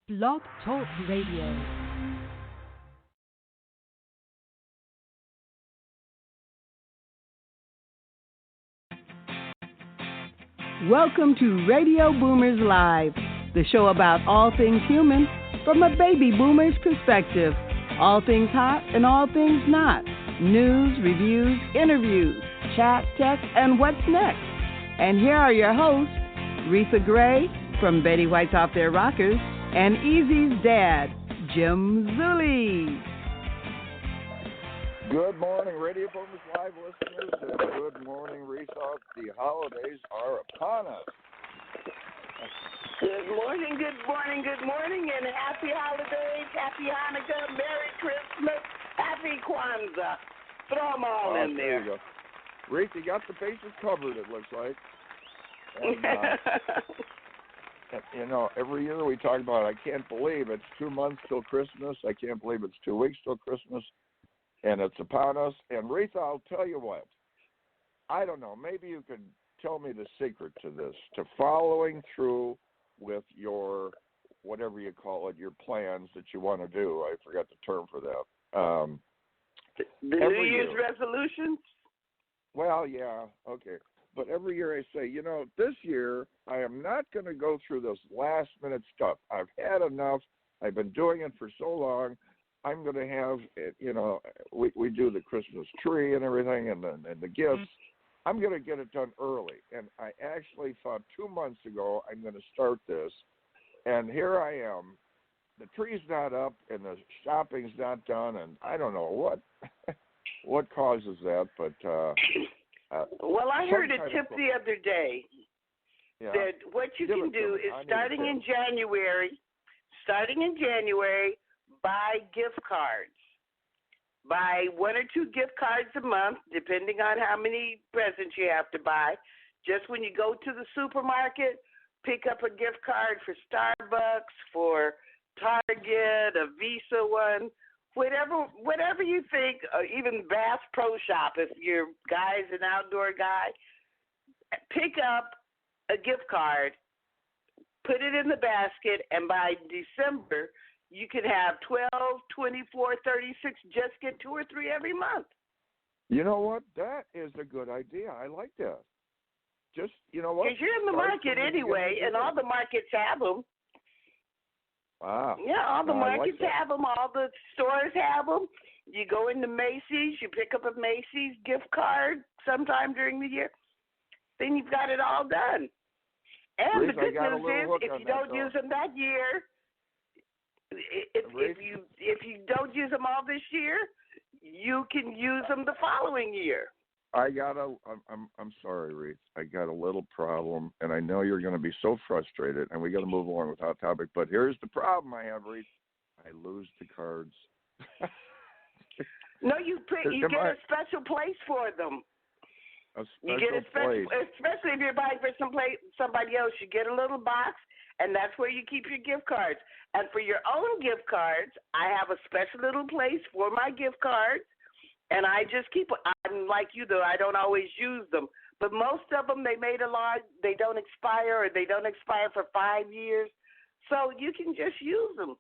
Blog Talk Radio. Welcome to Radio Boomers Live, the show about all things human from a baby boomer's perspective. All things hot and all things not. News, reviews, interviews, chat, tech, and what's next. And here are your hosts, Reatha Gray from Betty White's Off Their Rockers, and Easy's dad, Jim Zuley. Good morning, Radio Boomers Live listeners, and good morning, Reatha. The holidays are upon us. Good morning, good morning, good morning, and happy holidays, happy Hanukkah, Merry Christmas, happy Kwanzaa. Throw them all in there. You go. Reatha, you got the bases covered, it looks like. And, every year we talk about, I can't believe it's 2 months till Christmas. I can't believe it's 2 weeks till Christmas. And it's upon us. And Reatha, I'll tell you what. I don't know. Maybe you could tell me the secret to this, to following through with your, whatever you call it, your plans that you want to do. I forgot the term for that. The New Year's resolutions? Well, yeah, okay. But every year I say, this year I am not going to go through this last-minute stuff. I've had enough. I've been doing it for so long. I'm going to have, we do the Christmas tree and everything and the gifts. Mm-hmm. I'm going to get it done early. And I actually thought 2 months ago I'm going to start this. And here I am. The tree's not up and the shopping's not done. And I don't know what causes that, but... well, I heard a tip the other day that what you can do is starting in January, buy gift cards. Buy 1 or 2 gift cards a month, depending on how many presents you have to buy. Just when you go to the supermarket, pick up a gift card for Starbucks, for Target, a Visa one, whatever you think, even Bass Pro Shop, if your guy's an outdoor guy, pick up a gift card, put it in the basket, and by December, you can have 12, 24, 36, just get 2 or 3 every month. You know what? That is a good idea. I like that. Just, you know what? Because you're in the market anyway, and all the markets have them. Wow. Yeah, all the markets have them. All the stores have them. You go into Macy's, you pick up a Macy's gift card sometime during the year. Then you've got it all done. And the good news is, if you don't use them that year, if you don't use them all this year, you can use them the following year. I'm sorry, Reed. I got a little problem, and I know you're going to be so frustrated, and we got to move along with Hot Topic. But here's the problem I have, Reed. I lose the cards. No, you get a special place for them. You get a special place, especially if you're buying for somebody else. You get a little box, and that's where you keep your gift cards. And for your own gift cards, I have a special little place for my gift cards. And I just keep, I'm like you though, I don't always use them. But most of them, they made a law, they don't expire or they don't expire for 5 years. So you can just use them.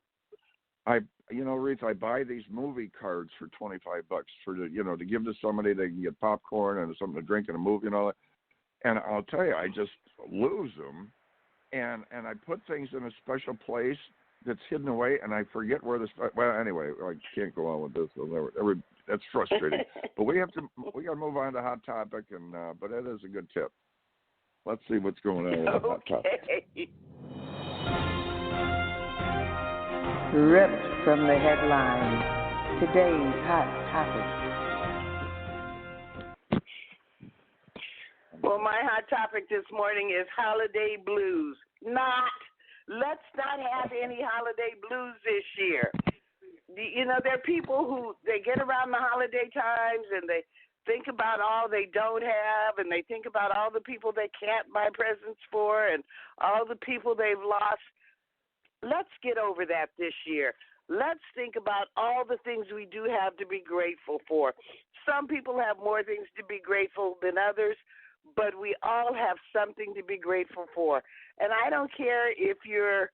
Reed, I buy these movie cards for $25 for to give to somebody. They can get popcorn and something to drink in a movie and all that. And I'll tell you, I just lose them. And I put things in a special place that's hidden away, and I forget where well, anyway, I can't go on with this. That's frustrating. But we got to move on to Hot Topic, and but that is a good tip. Let's see what's going on with Hot Topic. Ripped from the headlines, today's Hot Topic. Well, my hot topic this morning is holiday blues. Let's not have any holiday blues this year. There are people who, they get around the holiday times and they think about all they don't have, and they think about all the people they can't buy presents for and all the people they've lost. Let's get over that this year. Let's think about all the things we do have to be grateful for. Some people have more things to be grateful than others, but we all have something to be grateful for. And I don't care if you're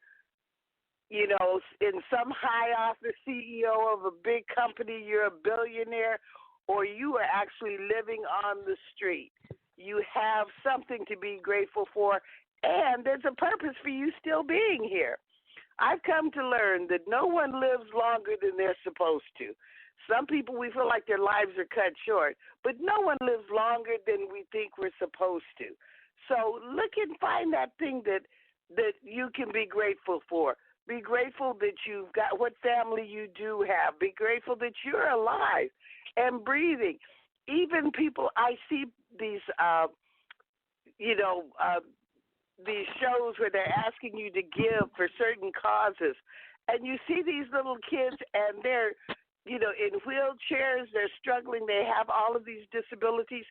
in some high office CEO of a big company, you're a billionaire, or you are actually living on the street. You have something to be grateful for, and there's a purpose for you still being here. I've come to learn that no one lives longer than they're supposed to. Some people, we feel like their lives are cut short, but no one lives longer than we think we're supposed to. So look and find that thing that you can be grateful for. Be grateful that you've got what family you do have. Be grateful that you're alive and breathing. Even people, I see these, these shows where they're asking you to give for certain causes, and you see these little kids, and they're, in wheelchairs, they're struggling, they have all of these disabilities,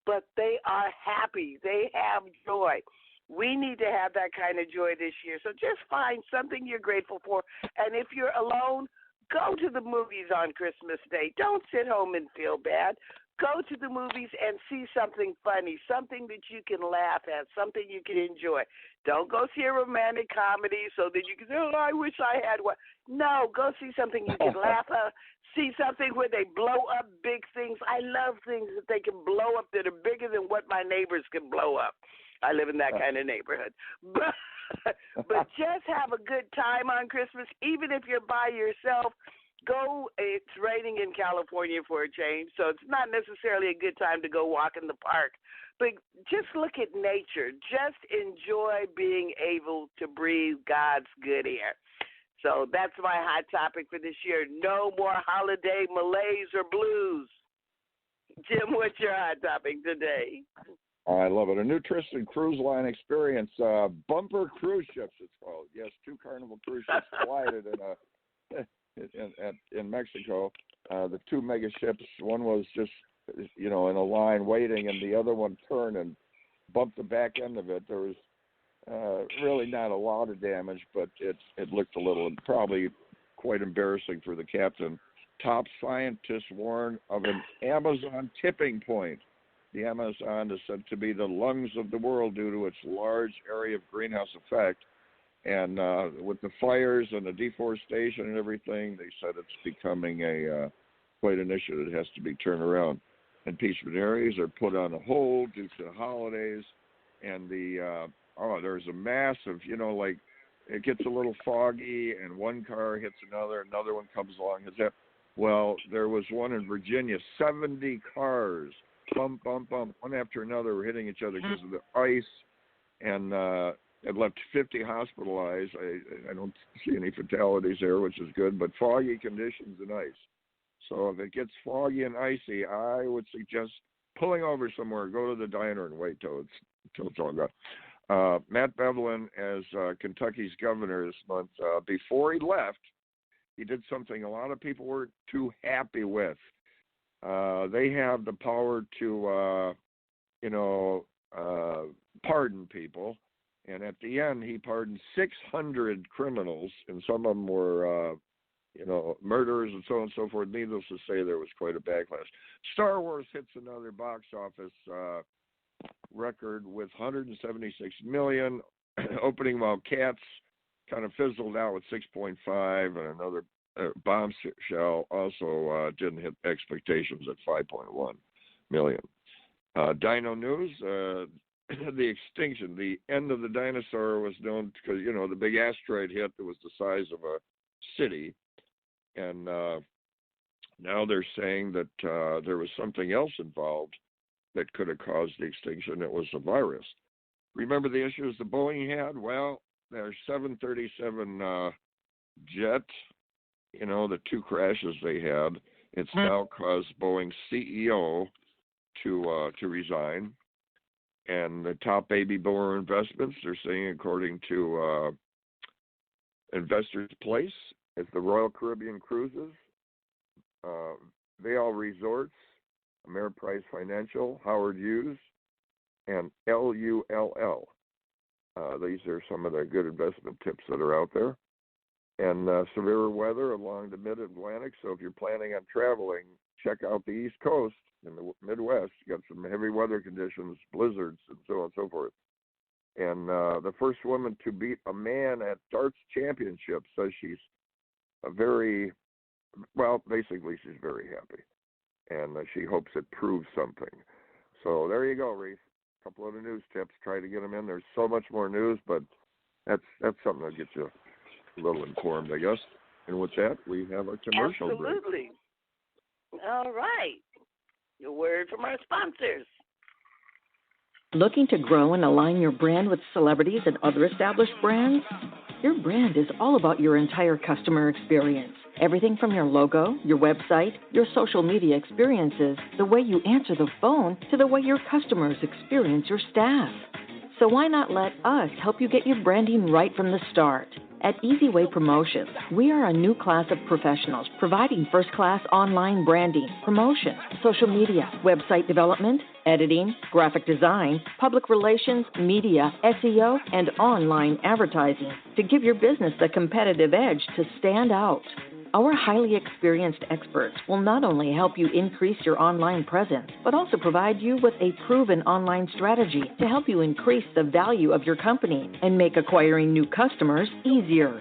but they are happy. They have joy. We need to have that kind of joy this year. So just find something you're grateful for. And if you're alone, go to the movies on Christmas Day. Don't sit home and feel bad. Go to the movies and see something funny, something that you can laugh at, something you can enjoy. Don't go see a romantic comedy so that you can say, oh, I wish I had one. No, go see something you can laugh at. See something where they blow up big things. I love things that they can blow up that are bigger than what my neighbors can blow up. I live in that kind of neighborhood. But just have a good time on Christmas, even if you're by yourself. Go. It's raining in California for a change, so it's not necessarily a good time to go walk in the park. But just look at nature. Just enjoy being able to breathe God's good air. So that's my hot topic for this year. No more holiday malaise or blues. Jim, what's your hot topic today? I love it. A new Tristan Cruise Line experience. Bumper cruise ships, it's called. Yes, 2 Carnival cruise ships collided in Mexico. The 2 mega ships, one was just, in a line waiting, and the other one turned and bumped the back end of it. There was really not a lot of damage, but it looked a little, probably quite embarrassing for the captain. Top scientists warn of an Amazon tipping point. The Amazon is said to be the lungs of the world due to its large area of greenhouse effect. And with the fires and the deforestation and everything, they said it's becoming quite an issue that has to be turned around. Impeachment hearings are put on a hold due to the holidays. And there's a massive, it gets a little foggy and one car hits another one comes along. Well, there was one in Virginia, 70 cars. Bump, bump, bump, one after another were hitting each other because of the ice, and it left 50 hospitalized. I don't see any fatalities there, which is good, but foggy conditions and ice. So if it gets foggy and icy, I would suggest pulling over somewhere, go to the diner and wait till it's all gone. Matt Bevlin, as Kentucky's governor this month, before he left, he did something a lot of people weren't too happy with. They have the power to, pardon people. And at the end, he pardoned 600 criminals, and some of them were, murderers and so on and so forth. Needless to say, there was quite a backlash. Star Wars hits another box office record with $176 million opening, while Cats kind of fizzled out with 6.5, and another Bombshell also didn't hit expectations at 5.1 million. Dino news, the extinction, the end of the dinosaur was known because, the big asteroid hit that was the size of a city. And now they're saying that there was something else involved that could have caused the extinction. It was a virus. Remember the issues the Boeing had? Well, their 737 jet, the 2 crashes they had, it's now caused Boeing's CEO to resign. And the top baby boomer investments, they're saying, according to Investors Place, it's the Royal Caribbean Cruises, Vail Resorts, Ameriprise Financial, Howard Hughes, and LULL. These are some of the good investment tips that are out there. And severe weather along the mid-Atlantic. So if you're planning on traveling, check out the East Coast in the Midwest. You got some heavy weather conditions, blizzards, and so on and so forth. And the first woman to beat a man at darts championship says she's basically she's very happy. And she hopes it proves something. So there you go, Reese. A couple of the news tips. Try to get them in. There's so much more news, but that's something that'll get you a little informed, I guess. And with that, we have a commercial break. Absolutely. All right. A word from our sponsors. Looking to grow and align your brand with celebrities and other established brands? Your brand is all about your entire customer experience. Everything from your logo, your website, your social media experiences, the way you answer the phone, to the way your customers experience your staff. So why not let us help you get your branding right from the start? At Easyway Promotions, we are a new class of professionals providing first-class online branding, promotion, social media, website development, editing, graphic design, public relations, media, SEO, and online advertising to give your business the competitive edge to stand out. Our highly experienced experts will not only help you increase your online presence, but also provide you with a proven online strategy to help you increase the value of your company and make acquiring new customers easier.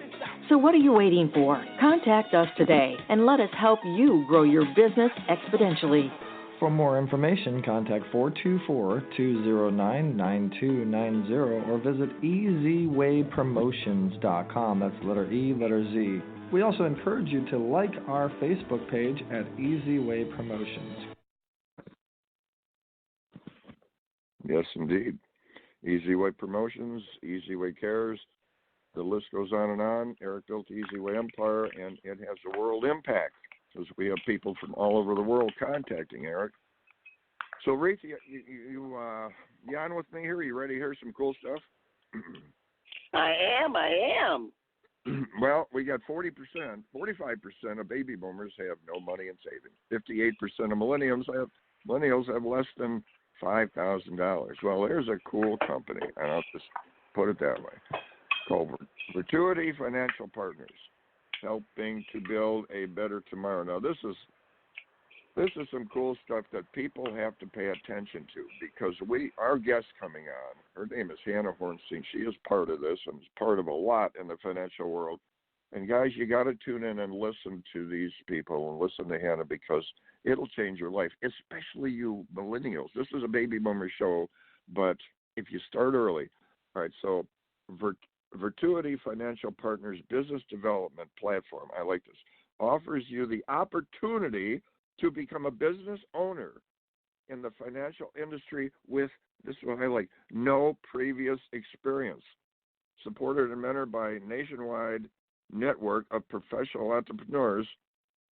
So what are you waiting for? Contact us today and let us help you grow your business exponentially. For more information, contact 424-209-9290 or visit easywaypromotions.com. That's letter E, letter Z. We also encourage you to like our Facebook page at Easyway Promotions. Yes, indeed. Easyway Promotions, Easyway Cares, the list goes on and on. Eric built the Easyway Empire, and it has a world impact because we have people from all over the world contacting Eric. So, Reatha, you on with me here? You ready to hear some cool stuff? I am. Well, we got 45% of baby boomers have no money in savings. 58% of millennials have less than $5,000. Well, there's a cool company, and I'll just put it that way, called Reatha Financial Partners, helping to build a better tomorrow. Now, this is some cool stuff that people have to pay attention to because our guest coming on, her name is Hanna Horenstein. She is part of this and is part of a lot in the financial world. And guys, you got to tune in and listen to these people and listen to Hanna because it'll change your life, especially you millennials. This is a baby boomer show, but if you start early, all right, so Reatha Financial Partners Business Development Platform, I like this, offers you the opportunity to become a business owner in the financial industry with, this is what I like, no previous experience. Supported and mentored by a nationwide network of professional entrepreneurs,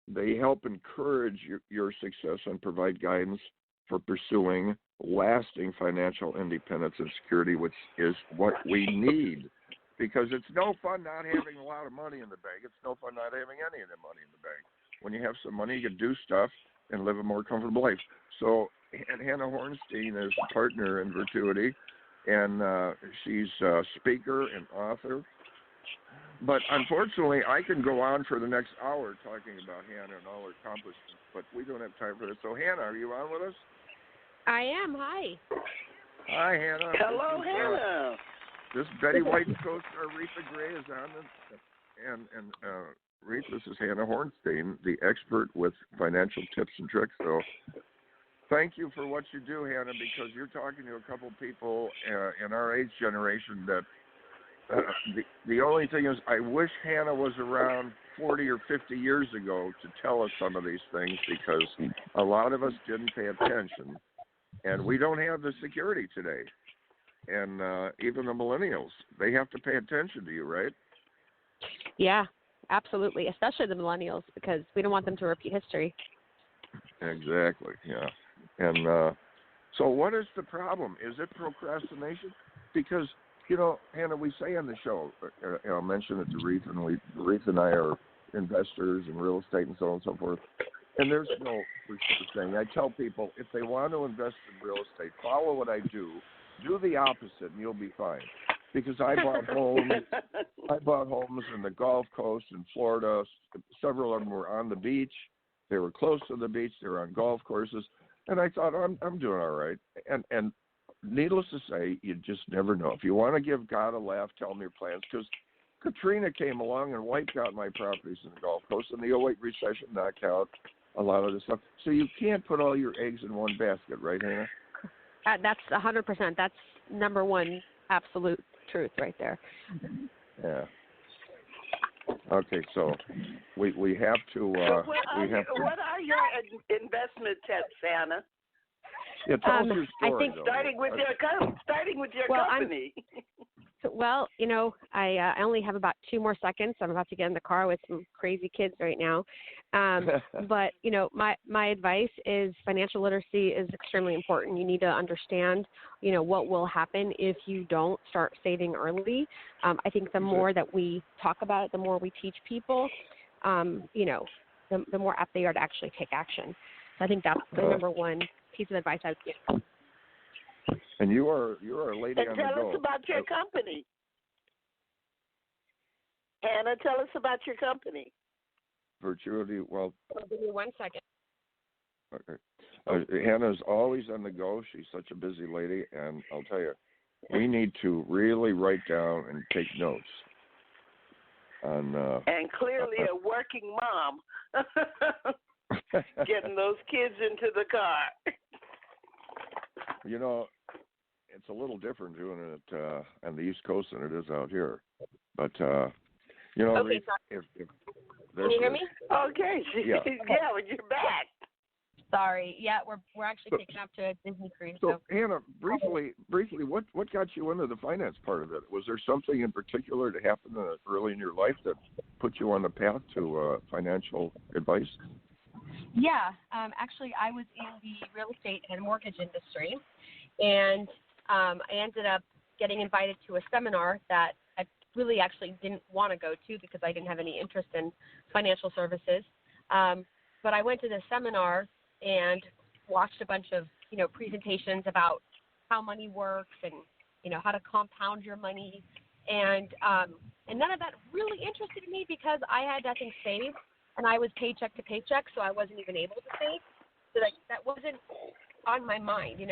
they help encourage your success and provide guidance for pursuing lasting financial independence and security, which is what we need. Because it's no fun not having a lot of money in the bank. It's no fun not having any of the money in the bank. When you have some money, you can do stuff and live a more comfortable life. So, and Hanna Horenstein is a partner in Reatha, and she's a speaker and author. But unfortunately, I can go on for the next hour talking about Hanna and all her accomplishments, but we don't have time for this. So, Hanna, are you on with us? I am. Hi. Hi, Hanna. Hello, Hanna. This Betty White co-star Reatha Gray is on, and Reatha, this is Hanna Horenstein, the expert with financial tips and tricks. So thank you for what you do, Hanna, because you're talking to a couple people in our age generation that the only thing is I wish Hanna was around 40 or 50 years ago to tell us some of these things because a lot of us didn't pay attention, and we don't have the security today. And even the millennials, they have to pay attention to you, right? Yeah, absolutely, especially the millennials, because we don't want them to repeat history. Exactly, yeah. And so what is the problem? Is it procrastination? Because, Hanna, we say on the show, I'll mention it to Reatha, and Reatha and I are investors in real estate and so on and so forth, and there's no thing. I tell people, if they want to invest in real estate, follow what I do. Do the opposite, and you'll be fine. Because I bought homes in the Gulf Coast in Florida. Several of them were on the beach. They were close to the beach. They were on golf courses, and I thought, I'm doing all right. And needless to say, you just never know. If you want to give God a laugh, tell him your plans, because Katrina came along and wiped out my properties in the Gulf Coast, and the '08 recession knocked out a lot of the stuff. So you can't put all your eggs in one basket, right, Hannah? That's 100%. That's number one absolute truth right there. Yeah. Okay, so we have to. What are your investment tips, Anna? Yeah, tell us your story. I think though. Starting with your company. Well, I only have about 2 more seconds. I'm about to get in the car with some crazy kids right now. But, my advice is financial literacy is extremely important. You need to understand, what will happen if you don't start saving early. I think the more that we talk about it, the more we teach people, the more apt they are to actually take action. So I think that's the number one piece of advice I would give. And you are a lady and on the go. tell us about your company. Hannah, tell us about your company. Virtuity, well. Give me 1 second. Okay. Hannah's always on the go. She's such a busy lady, and I'll tell you, we need to really write down and take notes. And clearly a working mom. Getting those kids into the car. It's a little different doing it on the East Coast than it is out here. But, okay, if can you hear me? Okay. Yeah. When you're back. Sorry. Yeah, we're actually taking up to a Disney cruise. So Hannah, briefly, what got you into the finance part of it? Was there something in particular that happened early in your life that put you on the path to financial advice? Yeah. Actually, I was in the real estate and mortgage industry, and I ended up getting invited to a seminar that I really actually didn't want to go to because I didn't have any interest in financial services. But I went to this seminar and watched a bunch of, presentations about how money works and, how to compound your money. And none of that really interested me because I had nothing saved and I was paycheck to paycheck, so I wasn't even able to save. So that wasn't on my mind, And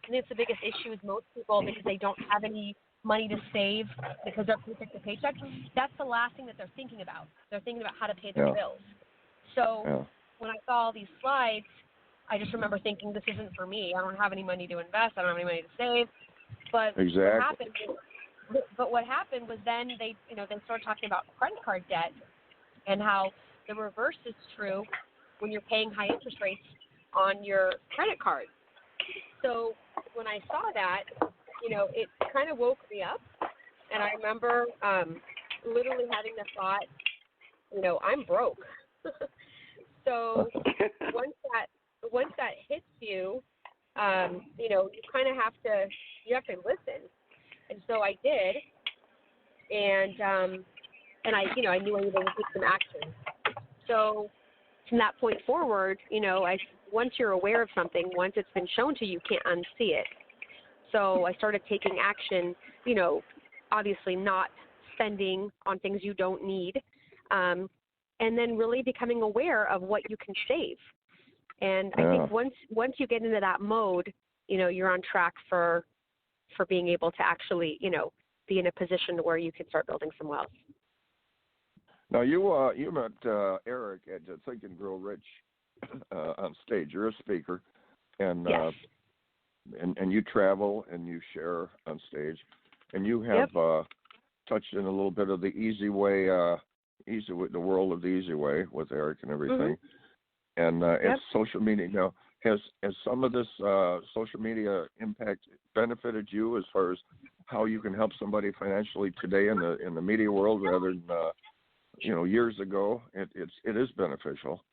it's the biggest issue with most people because they don't have any money to save because they're paycheck to paycheck. That's the last thing that they're thinking about. They're thinking about how to pay their bills. So when I saw all these slides, I just remember thinking, this isn't for me. I don't have any money to invest. I don't have any money to save. But what happened was then they started talking about credit card debt and how the reverse is true when you're paying high interest rates on your credit card. So when I saw that, it kind of woke me up. And I remember literally having the thought, I'm broke. So once that hits you, you kind of have to listen. And so I did. And I knew I needed to take some action. So from that point forward, once you're aware of something, once it's been shown to you, you can't unsee it. So I started taking action, obviously not spending on things you don't need, and then really becoming aware of what you can save. And I think once you get into that mode, you're on track for being able to actually, be in a position where you can start building some wealth. Now you met Eric at Think and Grow Rich on stage. You're a speaker, and yes. and you travel and you share on stage, and you have touched in a little bit of the easy way, the world of the easy way with Eric and everything, and it's social media. Now, has some of this social media impact benefited you as far as how you can help somebody financially today in the media world rather than years ago? It is beneficial.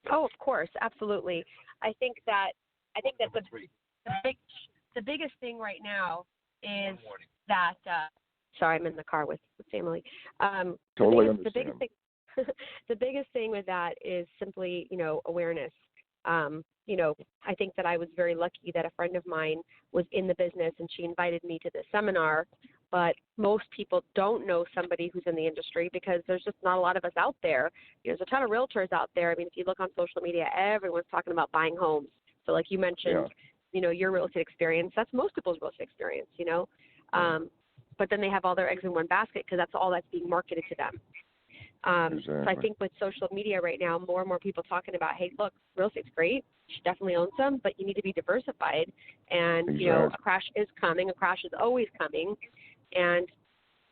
Oh, of course, absolutely. I think that the biggest thing right now is that. Sorry, I'm in the car with family. Totally understand. The biggest thing with that is simply, awareness. I think that I was very lucky that a friend of mine was in the business and she invited me to the seminar, but most people don't know somebody who's in the industry because there's just not a lot of us out there. There's a ton of realtors out there. I mean, if you look on social media, everyone's talking about buying homes. So like you mentioned, your real estate experience. That's most people's real estate experience, but then they have all their eggs in one basket because that's all that's being marketed to them. Exactly. So I think with social media right now, more and more people talking about, hey, look, real estate's great. You should definitely own some, but you need to be diversified. And, Exactly. a crash is coming. A crash is always coming. And,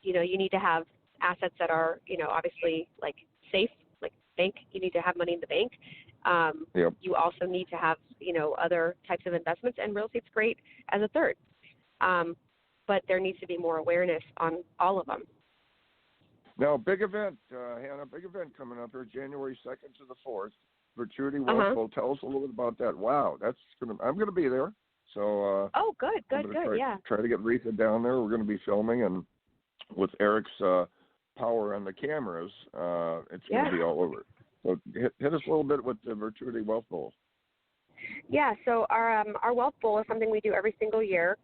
you need to have assets that are, obviously like safe, like bank. You need to have money in the bank. Yep. You also need to have, other types of investments, and real estate's great as a third. But there needs to be more awareness on all of them. Now, big event, Hannah, big event coming up here, January 2nd to the 4th. Virtuity Wealth Bowl. Tell us a little bit about that. Wow, I'm going to be there. So. Good, yeah. Try to get Reatha down there. We're going to be filming, and with Eric's power on the cameras, it's going to be all over. So hit us a little bit with the Virtuity Wealth Bowl. Yeah, so our Wealth Bowl is something we do every single year.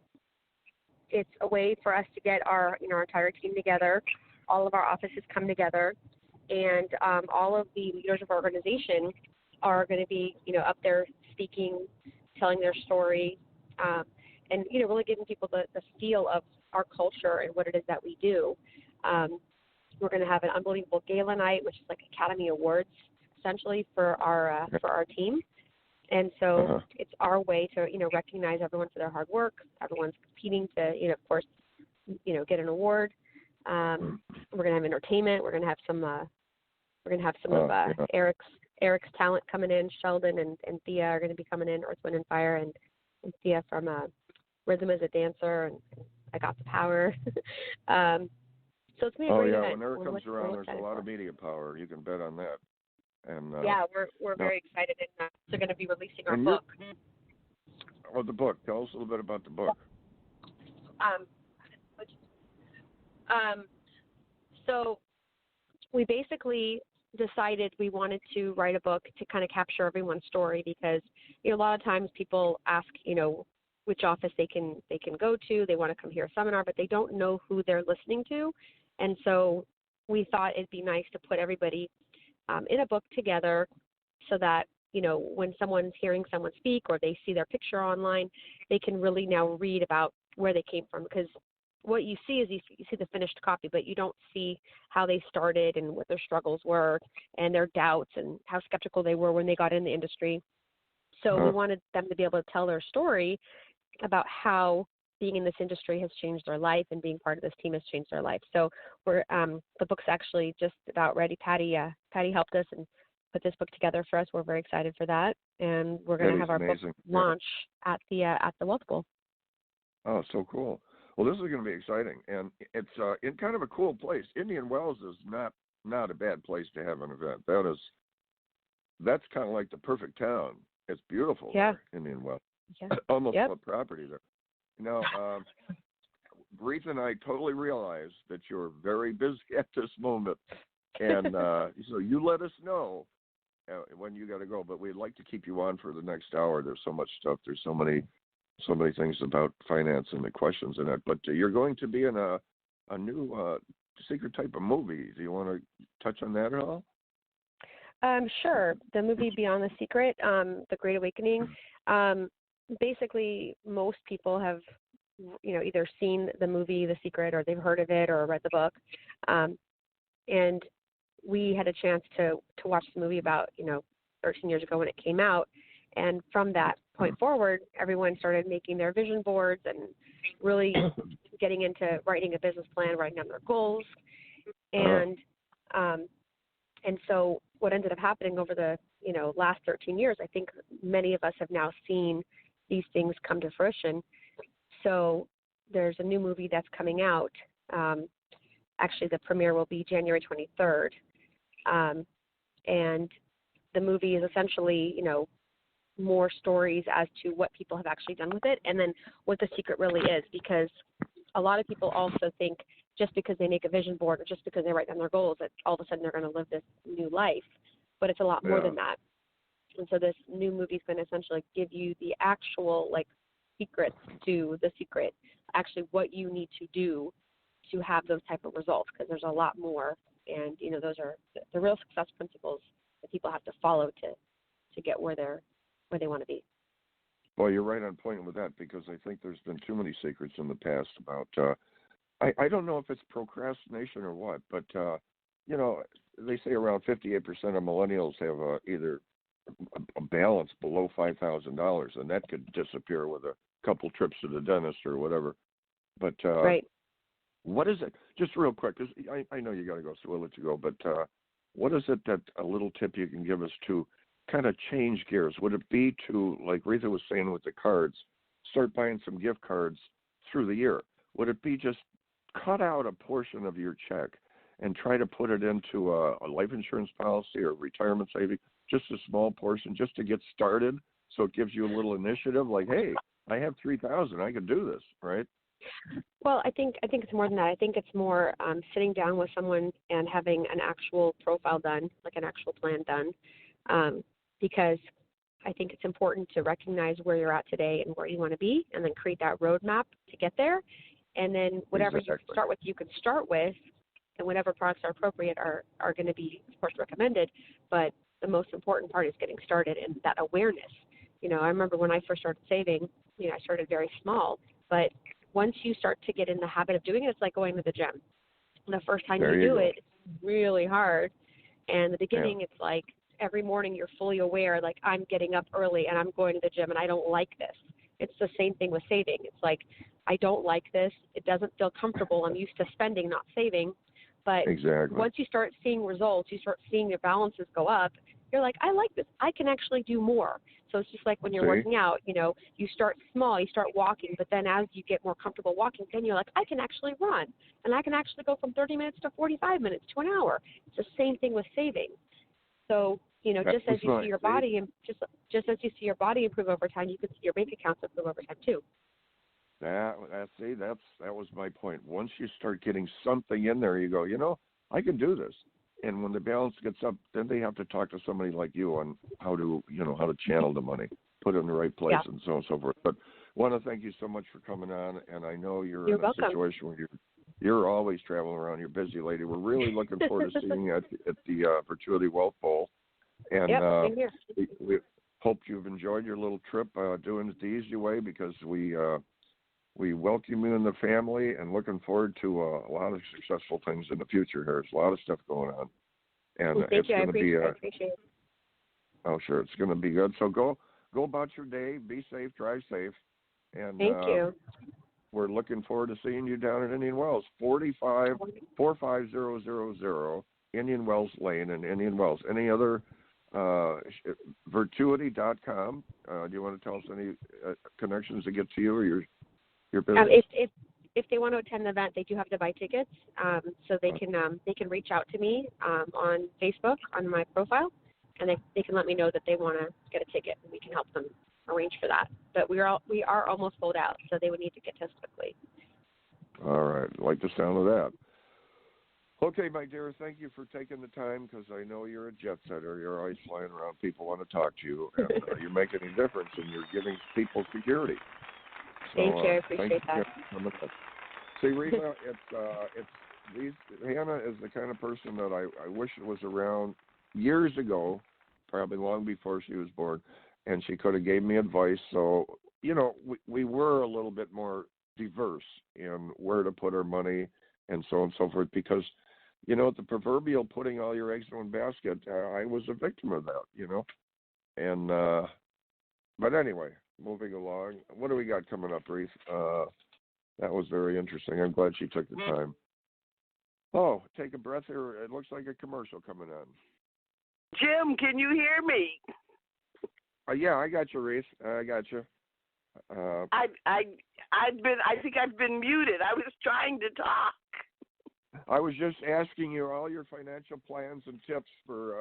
It's a way for us to get our entire team together. All of our offices come together, and all of the leaders of our organization are going to be, up there speaking, telling their story, and, really giving people the feel of our culture and what it is that we do. We're going to have an unbelievable gala night, which is like Academy Awards, essentially, for our team. And so it's our way to, recognize everyone for their hard work. Everyone's competing to, of course, get an award. We're going to have entertainment. We're going to have some of Eric's talent coming in. Sheldon and Thea are going to be coming in, Earth, Wind, and Fire, and Thea from Rhythm as a dancer, and I Got the Power. So it's going to be a great event. When Eric comes around, there's a lot of media power. You can bet on that. And we're very excited, and they're going to be releasing our book. The book. Tell us a little bit about the book. So we basically decided we wanted to write a book to kind of capture everyone's story, because a lot of times people ask which office they can go to. They want to come hear a seminar, but they don't know who they're listening to. And so we thought it'd be nice to put everybody in a book together, so that when someone's hearing someone speak or they see their picture online, they can really now read about where they came from. Because what you see is you see the finished copy, but you don't see how they started and what their struggles were and their doubts and how skeptical they were when they got in the industry. So we wanted them to be able to tell their story about how being in this industry has changed their life, and being part of this team has changed their life. So we're the book's actually just about ready. Patty helped us and put this book together for us. We're very excited for that, and we're going to have our book launch at the Wealth Bowl. Oh, so cool. Well, this is going to be exciting, and it's in kind of a cool place. Indian Wells is not a bad place to have an event. That's kind of like the perfect town. It's beautiful. Yeah. There, Indian Wells. Yeah. Almost a property there. Reatha and I totally realize that you're very busy at this moment, and so you let us know when you got to go. But we'd like to keep you on for the next hour. There's so much stuff. There's so many things about finance and the questions in it. But you're going to be in a new secret type of movie. Do you want to touch on that at all? Sure. The movie Beyond the Secret, The Great Awakening. Basically, most people have, either seen the movie The Secret, or they've heard of it, or read the book. And we had a chance to watch the movie about, 13 years ago when it came out. And from that point forward, everyone started making their vision boards and really getting into writing a business plan, writing down their goals. And so what ended up happening over the, last 13 years, I think many of us have now seen these things come to fruition. So there's a new movie that's coming out. Actually, the premiere will be January 23rd. And the movie is essentially, more stories as to what people have actually done with it, and then what the secret really is. Because a lot of people also think just because they make a vision board or just because they write down their goals that all of a sudden they're going to live this new life. But it's a lot more than that. And so this new movie is going to essentially give you the actual secrets to the secret, actually what you need to do to have those type of results, because there's a lot more. And, those are the real success principles that people have to follow to get where they want to be. Well, you're right on point with that because I think there's been too many secrets in the past about. I don't know if it's procrastination or what, but they say around 58% of millennials have either a balance below $5,000, and that could disappear with a couple trips to the dentist or whatever. But right. What is it? Just real quick, because I know you got to go, so we'll let you go. But what is it that a little tip you can give us to kind of change gears? Would it be to, like Reatha was saying with the cards, start buying some gift cards through the year? Would it be just cut out a portion of your check and try to put it into a life insurance policy or retirement savings, just a small portion, just to get started, so it gives you a little initiative, like, hey, I have $3,000, I could do this, right? Well, I think it's more than that. I think it's more sitting down with someone and having an actual profile done, like an actual plan done, because I think it's important to recognize where you're at today and where you want to be, and then create that roadmap to get there. And then whatever you can start with, and whatever products are appropriate are going to be, of course, recommended. But the most important part is getting started and that awareness. I remember when I first started saving, I started very small, but once you start to get in the habit of doing it, it's like going to the gym. And the first time you do it, it's really hard. And in the beginning, it's like every morning you're fully aware, like, I'm getting up early and I'm going to the gym and I don't like this. It's the same thing with saving. It's like, I don't like this. It doesn't feel comfortable. I'm used to spending, not saving. But once you start seeing results, you start seeing your balances go up, you're like, I like this. I can actually do more. So it's just like when you're working out, you start small, you start walking, but then as you get more comfortable walking, then you're like, I can actually run, and I can actually go from 30 minutes to 45 minutes to an hour. It's the same thing with saving. So, just as you see your body and just as you see your body improve over time, you can see your bank accounts improve over time too. That was my point. Once you start getting something in there, you go, I can do this. And when the balance gets up, then they have to talk to somebody like you on how to channel the money, put it in the right place, and so on and so forth. But I want to thank you so much for coming on. And I know you're in a situation where you're always traveling around. You're a busy lady. We're really looking forward to seeing you at the Fertility Wealth Bowl. And same here. we hope you've enjoyed your little trip doing it the easy way, because we welcome you in the family and looking forward to a lot of successful things in the future here. There's a lot of stuff going on. And thank you. I appreciate it. Oh, sure. It's going to be good. So go about your day. Be safe. Drive safe. And thank you. We're looking forward to seeing you down at Indian Wells, 45000 Indian Wells Lane in Indian Wells. Any other Virtuity.com? Do you want to tell us any connections to get to you or your business? If they want to attend the event, they do have to buy tickets. So they can reach out to me on Facebook on my profile, and they can let me know that they want to get a ticket, and we can help them arrange for that. But we are almost sold out, so they would need to get to us quickly. All right, I like the sound of that. Okay, my dear, thank you for taking the time, because I know you're a jet setter. You're always flying around. People want to talk to you, and you're making a difference, and you're giving people security. So, thank you. I appreciate that. See, Reatha, Hanna is the kind of person that I wish it was around years ago, probably long before she was born, and she could have gave me advice. So, we were a little bit more diverse in where to put our money and so on and so forth, because, the proverbial putting all your eggs in one basket, I was a victim of that, And, but anyway, moving along. What do we got coming up, Reatha? That was very interesting. I'm glad she took the time. Oh, take a breath here. It looks like a commercial coming on. Jim, can you hear me? Yeah, I got you, Reatha. I got you. I think I've been muted. I was trying to talk. I was just asking you all your financial plans and tips for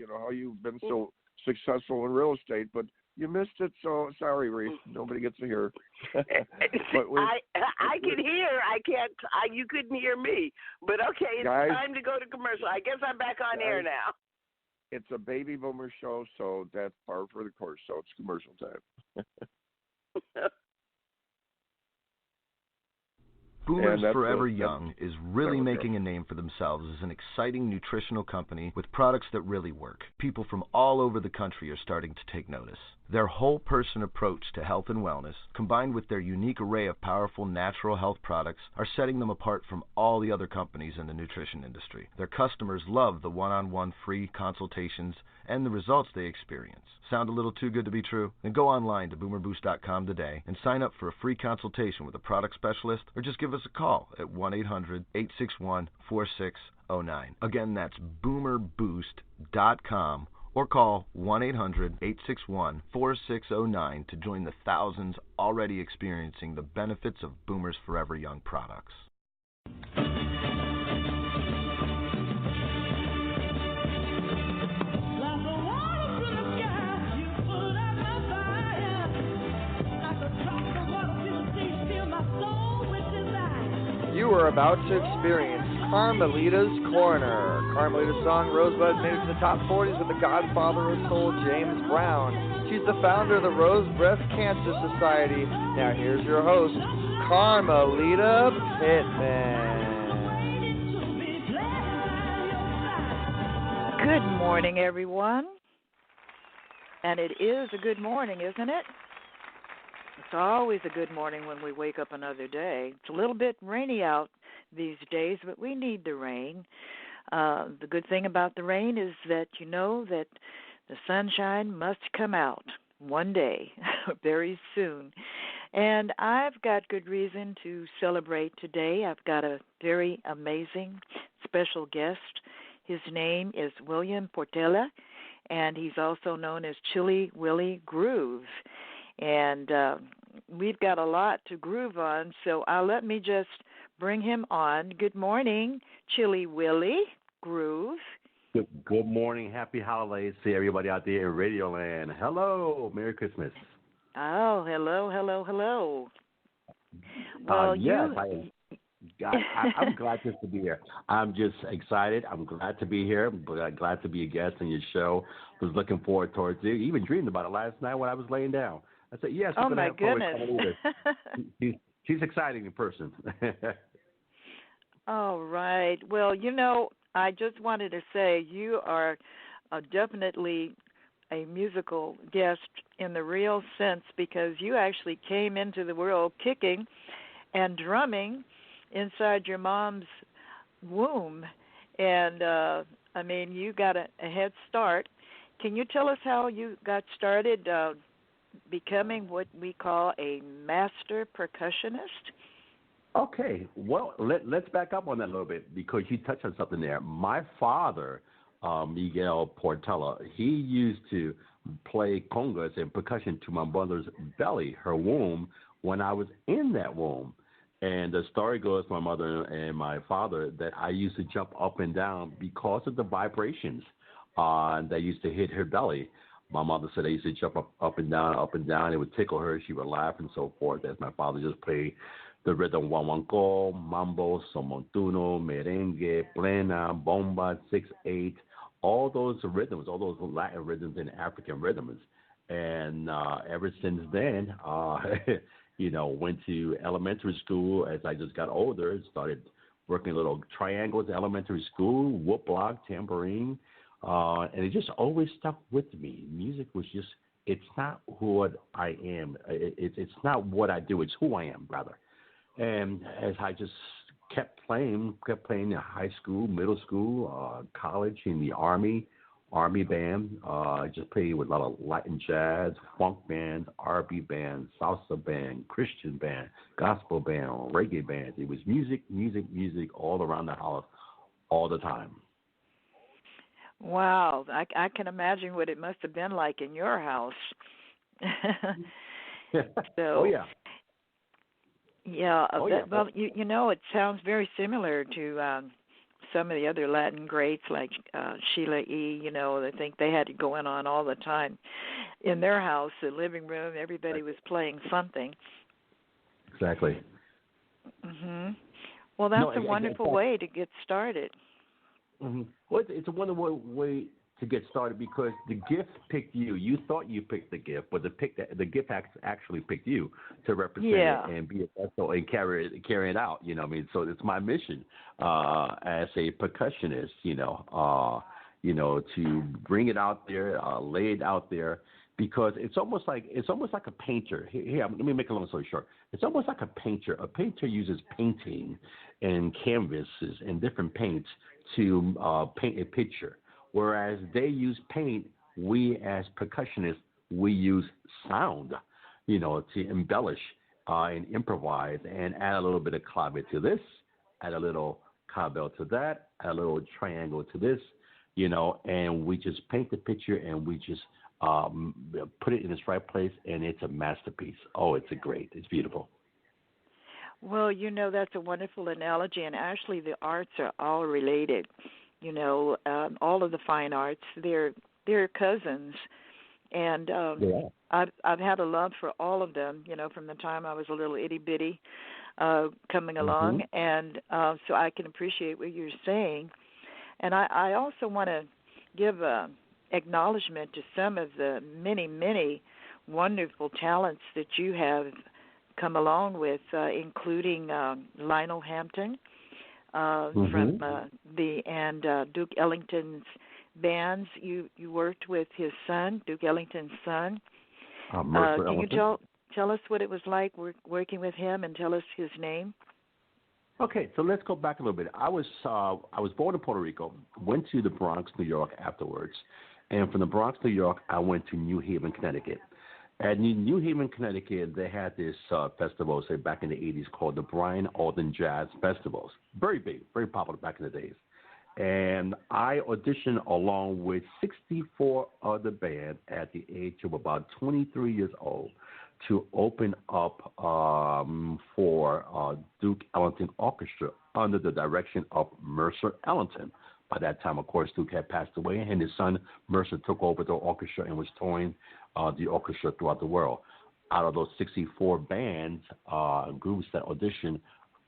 how you've been so successful in real estate, but you missed it, so sorry, Reatha. Nobody gets to hear. But I can hear. I can't. You couldn't hear me. But okay, it's time to go to commercial. I guess I'm back on air now. It's a baby boomer show, so that's par for the course. So it's commercial time. Boomers Forever Young is really making a name for themselves as an exciting nutritional company with products that really work. People from all over the country are starting to take notice. Their whole-person approach to health and wellness, combined with their unique array of powerful natural health products, are setting them apart from all the other companies in the nutrition industry. Their customers love the one-on-one free consultations and the results they experience. Sound a little too good to be true? Then go online to boomerboost.com today and sign up for a free consultation with a product specialist, or just give us a call at 1-800-861-4609. Again, that's boomerboost.com, or call 1-800-861-4609 to join the thousands already experiencing the benefits of Boomer's Forever Young products. You are about to experience Carmelita's Corner. Carmelita's song Rosebud made it to the top 40s with the godfather of soul, James Brown. She's the founder of the Rose Breast Cancer Society. Now here's your host, Carmelita Pittman. Good morning, everyone. And it is a good morning, isn't it? It's always a good morning when we wake up another day. It's a little bit rainy out these days, but we need the rain. The good thing about the rain is that you know that the sunshine must come out one day, very soon. And I've got good reason to celebrate today. I've got a very amazing special guest. His name is William Portela, and he's also known as Chili Willie Groove. And we've got a lot to groove on, so let me just bring him on. Good morning, Chili Willie Groove. Good morning. Happy holidays to everybody out there in Radio Land. Hello. Merry Christmas. Oh, hello. Well, yes, I'm glad just to be here. I'm just excited. I'm glad to be here. Glad to be a guest on your show. Was looking forward towards it. Even dreamed about it last night when I was laying down. I said, yes. Oh, my goodness. She's exciting in person. All right. Well, I just wanted to say you are definitely a musical guest in the real sense, because you actually came into the world kicking and drumming inside your mom's womb. And, you got a head start. Can you tell us how you got started becoming what we call a master percussionist? Okay, well, let's back up on that a little bit, because you touched on something there. My father, Miguel Portela, he used to play congas and percussion to my mother's belly, her womb, when I was in that womb. And the story goes, my mother and my father, that I used to jump up and down because of the vibrations that used to hit her belly. My mother said I used to jump up and down. It would tickle her. She would laugh and so forth, as my father just played the rhythm guaguancó, mambo, son montuno, merengue, plena, bomba, 6/8, all those rhythms, all those Latin rhythms and African rhythms. And ever since then, went to elementary school. As I just got older, started working little triangles in elementary school, whoop block, tambourine. And it just always stuck with me. Music was just, it's not what I am. It's not what I do. It's who I am, rather. And as I just kept playing in high school, middle school, college, in the Army band. I just played with a lot of Latin jazz, funk bands, R&B bands, salsa band, Christian band, gospel band, reggae bands. It was music all around the house all the time. Wow, I can imagine what it must have been like in your house. Oh, yeah. Yeah, oh, yeah. Well, it sounds very similar to some of the other Latin greats like Sheila E. I think they had it going on all the time in their house, the living room. Everybody was playing something. Exactly. Mhm. Well, that's a wonderful way to get started. Mm-hmm. Well, it's a wonderful way to get started, because the gift picked you. You thought you picked the gift, but the gift actually picked you to represent it and be a vessel and carry it out. So it's my mission as a percussionist. To bring it out there, lay it out there, because it's almost like a painter. Here, let me make a long story short. It's almost like a painter. A painter uses painting and canvases and different paints to paint a picture, whereas they use paint. We as percussionists, we use sound, to embellish and improvise and add a little bit of clave to this, add a little cowbell to that, add a little triangle to this, and we just paint the picture and we just put it in its right place, and it's a masterpiece. Oh, it's beautiful. Well, that's a wonderful analogy, and actually the arts are all related. All of the fine arts, they're cousins. And I've had a love for all of them, from the time I was a little itty bitty coming along, and so I can appreciate what you're saying. And I also want to give acknowledgement to some of the many, many wonderful talents that you have come along with, including Lionel Hampton from Duke Ellington's bands. You worked with his son, Duke Ellington's son. Can you tell us what it was like working with him, and tell us his name? Okay, so let's go back a little bit. I was born in Puerto Rico, went to the Bronx, New York afterwards, and from the Bronx, New York, I went to New Haven, Connecticut. At New Haven, Connecticut, they had this festival, say back in the 80s, called the Brian Alden Jazz Festivals. Very big, very popular back in the days. And I auditioned along with 64 other bands at the age of about 23 years old to open up for Duke Ellington Orchestra under the direction of Mercer Ellington. By that time, of course, Duke had passed away, and his son Mercer took over the orchestra and was touring the orchestra throughout the world. Out of those 64 bands, groups that auditioned,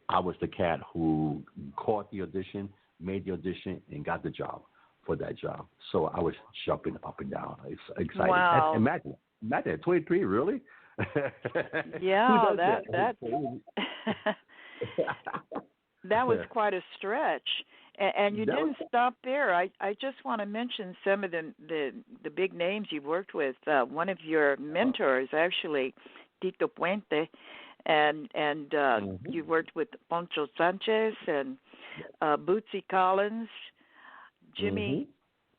I was the cat who caught the audition, made the audition, and got the job for that job. So I was jumping up and down. It's exciting. Wow. Imagine 23, really? Yeah, that that was quite a stretch. And you didn't stop there. I just want to mention some of the big names you've worked with. One of your mentors, actually, Tito Puente, and you worked with Poncho Sanchez and Bootsy Collins, Jimmy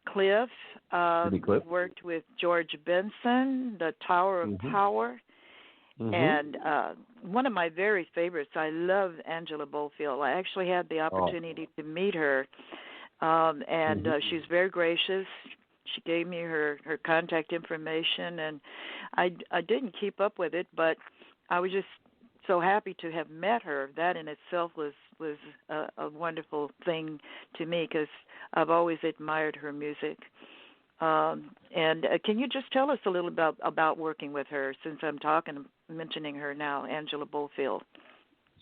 Cliff. Worked with George Benson, the Tower of Power. And one of my very favorites, I love Angela Bofield. I actually had the opportunity to meet her, and she's very gracious. She gave me her contact information, and I didn't keep up with it, but I was just so happy to have met her. That in itself was a wonderful thing to me, because I've always admired her music. And can you just tell us a little about working with her, since I'm mentioning her now, Angela Bofield?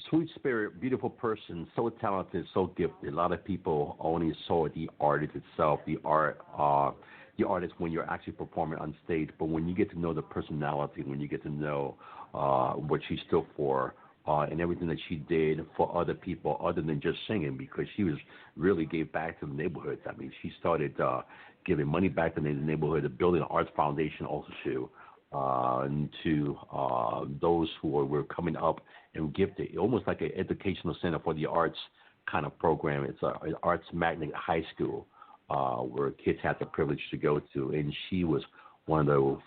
Sweet spirit, beautiful person, so talented, so gifted. A lot of people only saw the artist itself, the artist when you're actually performing on stage. But when you get to know the personality, when you get to know what she stood for, and everything that she did for other people other than just singing, because she really gave back to the neighborhoods. I mean, she started giving money back to the neighborhood, building an arts foundation also to those who were coming up and gifted, almost like an educational center for the arts kind of program. It's an arts magnet high school where kids had the privilege to go to, and she was one of those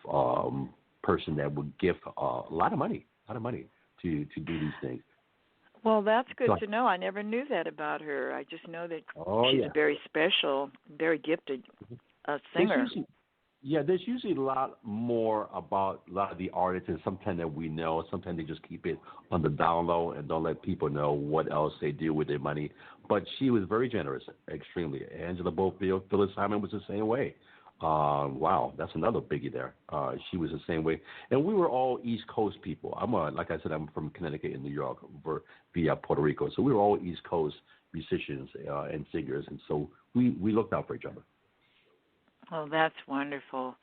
person that would give a lot of money to do these things. Well, that's good to know. I never knew that about her. I just know that she's a very special, very gifted singer. There's usually a lot more about a lot of the artists, and sometimes that we know. Sometimes they just keep it on the down low and don't let people know what else they do with their money. But she was very generous, extremely. Angela Bofield, Phyllis Hyman was the same way. Wow, that's another biggie there. She was the same way. And we were all East Coast people. Like I said, I'm from Connecticut and New York via Puerto Rico. So we were all East Coast musicians and singers. And so we looked out for each other. Oh, that's wonderful.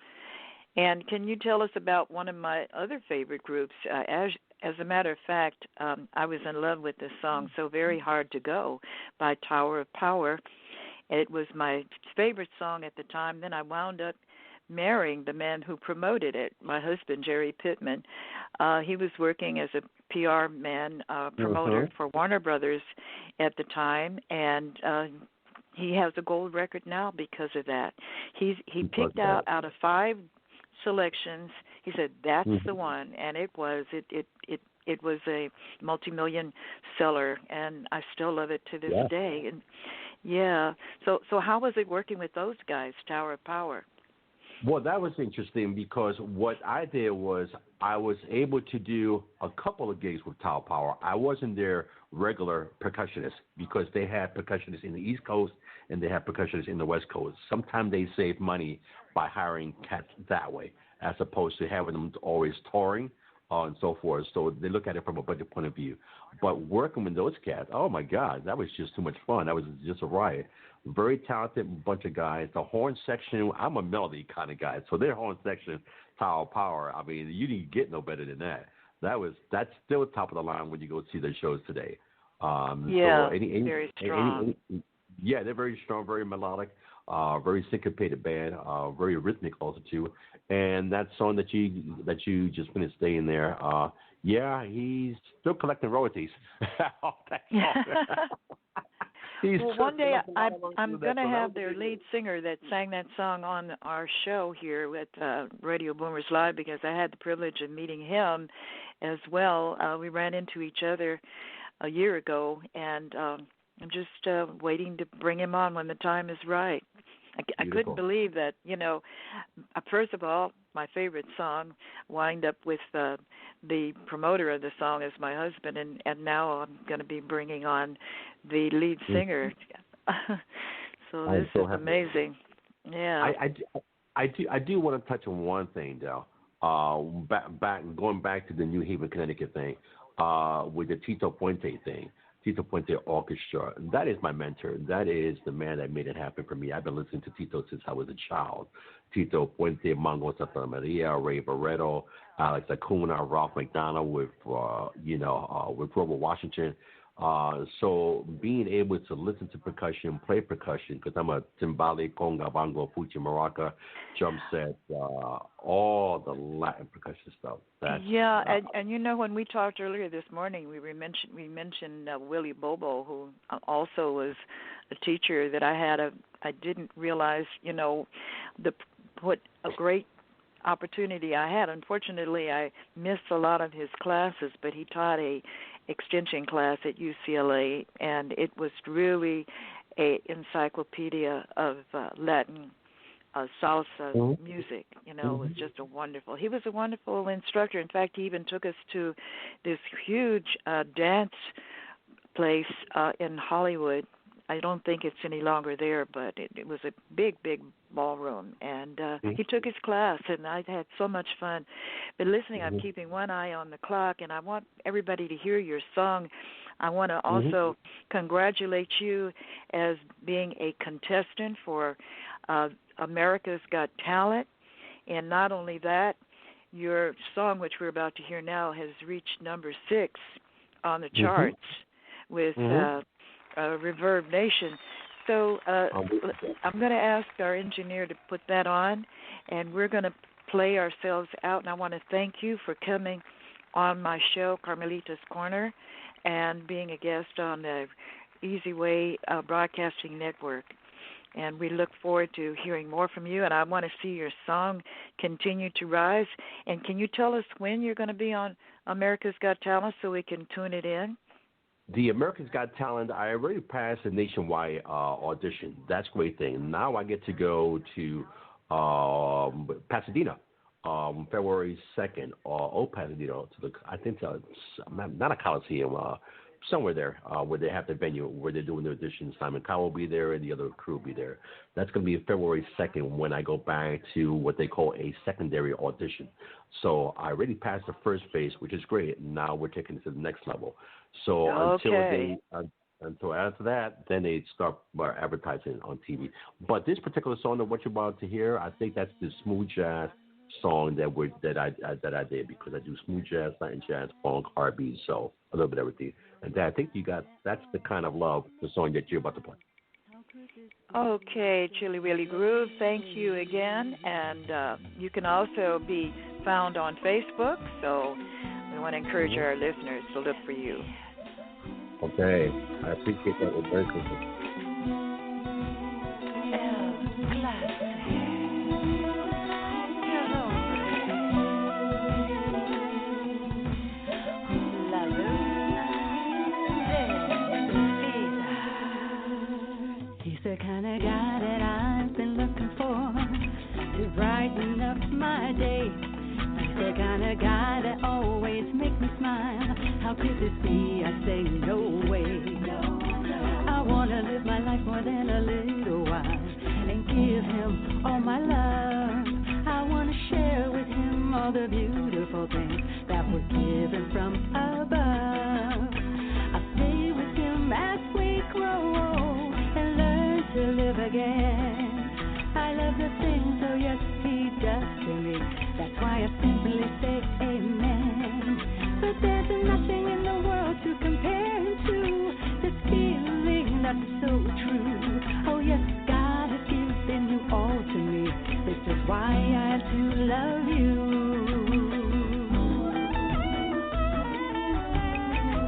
And can you tell us about one of my other favorite groups? As a matter of fact, I was in love with this song, So Very Hard to Go, by Tower of Power. It was my favorite song at the time. Then I wound up marrying the man who promoted it, my husband, Jerry Pittman. He was working as a PR man, promoter for Warner Brothers at the time, and he has a gold record now because of that. He picked out of 5 selections. He said that's the one, and it was a multi-million seller, and I still love it to this day. And yeah, so how was it working with those guys, Tower of Power? Well, that was interesting because what I did was I was able to do a couple of gigs with Tower Power. I wasn't their regular percussionist because they had percussionists in the East Coast and they had percussionists in the West Coast. Sometimes they save money by hiring cats that way as opposed to having them always touring and so forth. So they look at it from a budget point of view. But working with those cats, oh, my God, that was just too much fun. That was just a riot. Very talented bunch of guys. The horn section, I'm a melody kind of guy. So their horn section, Tower Power, I mean, you didn't get no better than that. That's still top of the line when you go see their shows today. Very strong. They're very strong, very melodic, very syncopated band, very rhythmic also too. And that song that you just finished staying there, he's still collecting royalties. Well, one day I'm going to have their lead singer that sang that song on our show here at Radio Boomers Live because I had the privilege of meeting him as well. We ran into each other a year ago, and I'm just waiting to bring him on when the time is right. I couldn't believe that, first of all, my favorite song wind up with the promoter of the song as my husband, and now I'm going to be bringing on the lead singer. So this is amazing. Yeah. I do want to touch on one thing, though. Going back to the New Haven, Connecticut thing, with the Tito Puente thing. Tito Puente Orchestra. That is my mentor. That is the man that made it happen for me. I've been listening to Tito since I was a child. Tito Puente, Mongo Santa Maria, Ray Barreto, Alex Acuna, Ralph McDonald with Grover Washington. So being able to listen to percussion, play percussion, because I'm a timbale, conga, bongo, fuchi, maraca, drum set, all the Latin percussion stuff. And when we talked earlier this morning, we mentioned Willie Bobo, who also was a teacher that I had. I didn't realize, what a great opportunity I had. Unfortunately, I missed a lot of his classes, but he taught a extension class at UCLA, and it was really a encyclopedia of Latin salsa music. It was just he was a wonderful instructor. In fact, he even took us to this huge dance place in Hollywood. I don't think it's any longer there, but it was a big, big ballroom. And he took his class, and I had so much fun. But listening, I'm keeping one eye on the clock, and I want everybody to hear your song. I want to also congratulate you as being a contestant for America's Got Talent. And not only that, your song, which we're about to hear now, has reached number 6 on the charts with Reverb Nation. So I'm going to ask our engineer to put that on, and we're going to play ourselves out. And I want to thank you for coming on my show, Carmelita's Corner, and being a guest on the Easy Way Broadcasting Network. And we look forward to hearing more from you, and I want to see your song continue to rise. And can you tell us when you're going to be on America's Got Talent so we can tune it in? The America's Got Talent, I already passed a nationwide audition. That's a great thing. Now I get to go to Pasadena February 2nd, Pasadena, not a Coliseum, somewhere there where they have the venue where they're doing the auditions. Simon Cowell will be there and the other crew will be there. That's going to be February 2nd when I go back to what they call a secondary audition. So I already passed the first phase, which is great. Now we're taking it to the next level. So until after that, then they start advertising on TV. But this particular song that what you're about to hear, I think that's the smooth jazz song that I did, because I do smooth jazz, Latin jazz, funk, R&B, so a little bit of everything. And I think that's the kind of love, the song that you're about to play. Okay, Chili Willy Groove, thank you again. And you can also be found on Facebook, so we want to encourage our listeners to look for you. Okay, I appreciate that, Roberto. He's the kind of guy that I've been looking for to brighten up my day. He's the kind of guy that always makes me smile. How could this be? I say no way. I wanna live my life more than a little while and give him all my love. I wanna share with him all the beautiful things that were given from above. I stay with him as we grow old and learn to live again. I love the things, oh yes, he does to me. That's why I simply say amen. But there's nothing in the world to compare him to. This feeling that's so true. Oh yes, God has given you all to me. This is why I do love you.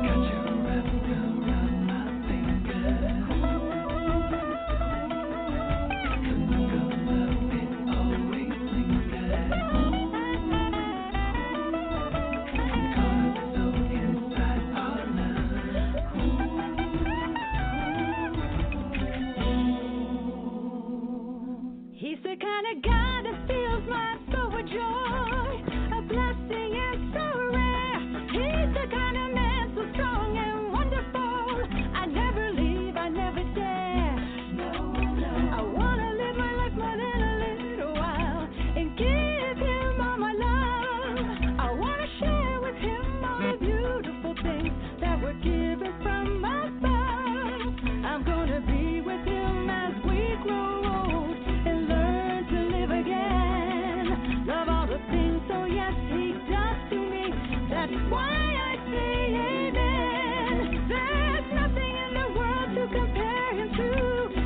Got you wrapped around my finger. The look of love, it always lingers. I'm caught up so inside our love. He's the kind of guy that fills my soul with joy, a blessing and so rare. He's the kind of man so strong and wonderful. I never leave, I never dare. I wanna live my life more than a little while and give him all my love. I wanna share with him all the beautiful things that were given from above. I'm gonna be with him as we grow old and learn to live again. Love all the things, so yes, he does to me. That's why I say amen. There's nothing in the world to compare him to.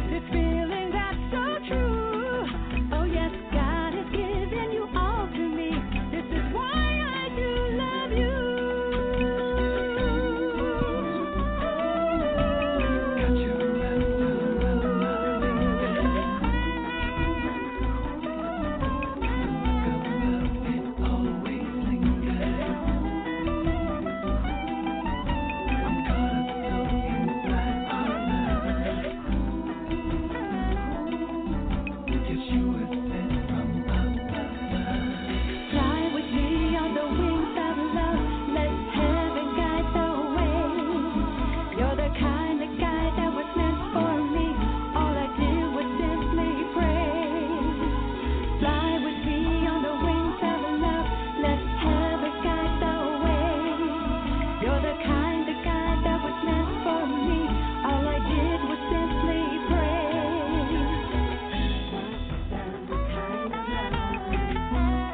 This feeling that's so true. Oh yes, God has given you all to me. This is why I do love you. Got you wrapped around my finger. The look of love, it always lingers. I'm caught up so inside our love. Guess you were sent from above. Fly with me on the wings of love. Let heaven guide the way. You're the kind of guy that was meant for me. All I did was simply pray. Fly with me on the wings of love. Let heaven guide the way. You're the kind of guy that was meant for me. All I did was simply pray. That's the kind of love. That's the kind of love.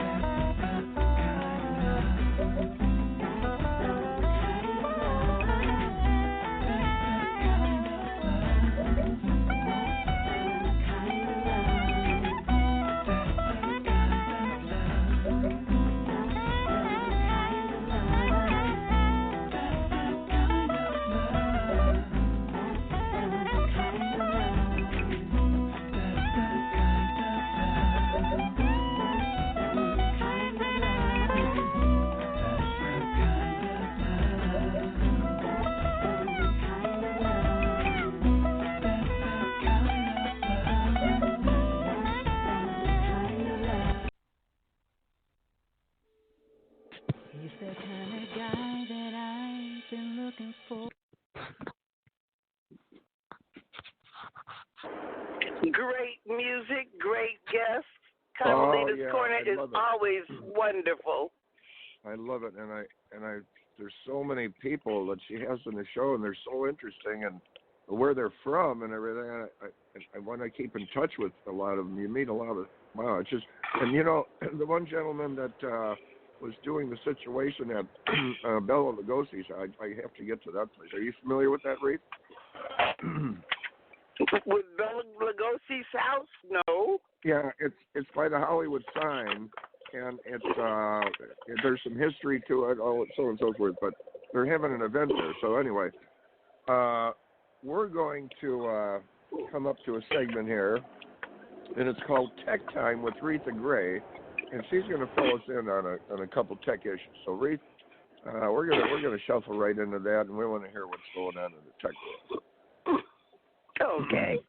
He's the kind of guy that I've been looking for. Great music, great guests. Carmelita's yeah, Corner I is love it. always wonderful. I love it, and I there's so many people that she has in the show, and they're so interesting, and where they're from and everything. I want to keep in touch with a lot of them. You meet a lot of it's just, and you know, the one gentleman that was doing the situation at Bella Lugosi's. I have to get to that place. Are you familiar with that, Reatha? With Bela Lugosi's house? No. Yeah, it's by the Hollywood sign, and it's there's some history to it, all so on and so forth. But they're having an event there. So anyway, we're going to come up to a segment here, and it's called Tech Time with Reatha Gray, and she's going to fill us in on a couple tech issues. So Reatha, we're gonna shuffle right into that, and we want to hear what's going on in the tech world. Okay,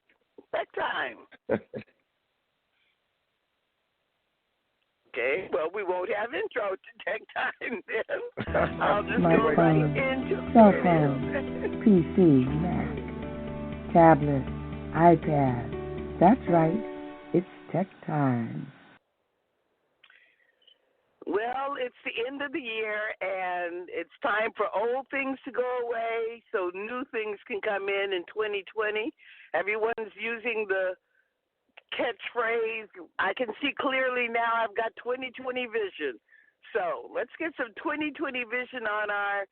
tech time. Okay, well, we won't have intro to tech time then. I'll just go right into cell phone, PC, Mac, tablet, iPad. That's right, it's tech time. Well, it's the end of the year, and it's time for old things to go away so new things can come in 2020. Everyone's using the catchphrase, I can see clearly now, I've got 2020 vision. So let's get some 2020 vision on our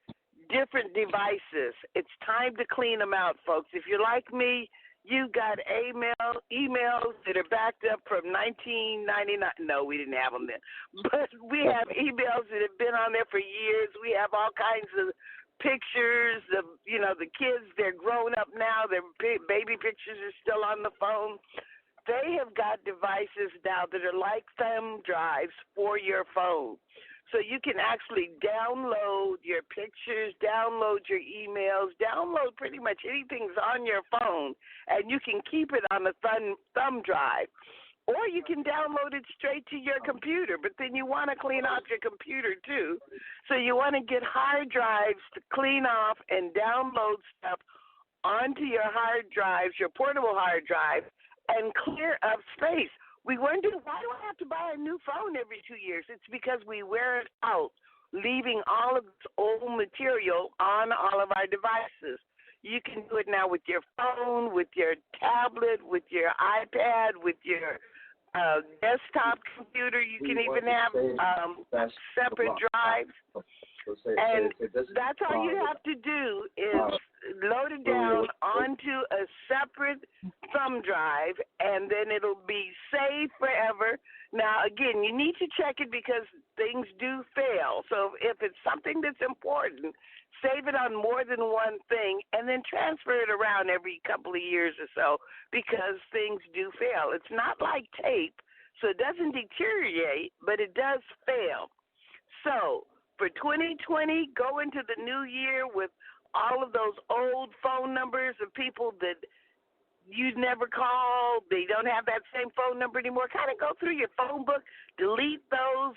different devices. It's time to clean them out, folks. If you're like me, you got emails that are backed up from 1999. No, we didn't have them then. But we have emails that have been on there for years. We have all kinds of pictures of, the kids. They're grown up now. Their baby pictures are still on the phone. They have got devices now that are like thumb drives for your phone. So you can actually download your pictures, download your emails, download pretty much anything's on your phone, and you can keep it on a thumb drive. Or you can download it straight to your computer, but then you want to clean off your computer too. So you want to get hard drives to clean off and download stuff onto your hard drives, your portable hard drive, and clear up space. We wonder, why do I have to buy a new phone every 2 years? It's because we wear it out, leaving all of this old material on all of our devices. You can do it now with your phone, with your tablet, with your iPad, with your desktop computer. You can even have separate drives. And that's all you have to do is load it down onto a separate thumb drive, and then it'll be saved forever. Now, again, you need to check it because things do fail. So if it's something that's important, save it on more than one thing, and then transfer it around every couple of years or so because things do fail. It's not like tape, so it doesn't deteriorate, but it does fail. So for 2020, go into the new year with all of those old phone numbers of people that you never called. They don't have that same phone number anymore. Kind of go through your phone book, delete those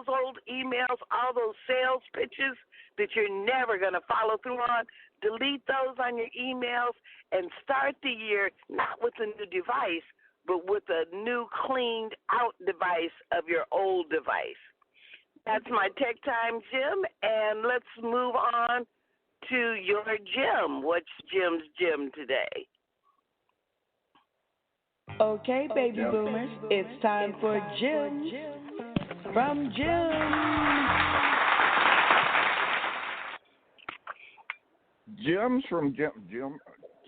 old emails, all those sales pitches that you're never going to follow through on. Delete those on your emails and start the year not with a new device, but with a new cleaned out device of your old device. That's my Tech Time, Jim, and let's move on to your Jim. What's Jim's Jim today? Okay, baby boomers, it's time for Jim from Jim. Gems from Jim,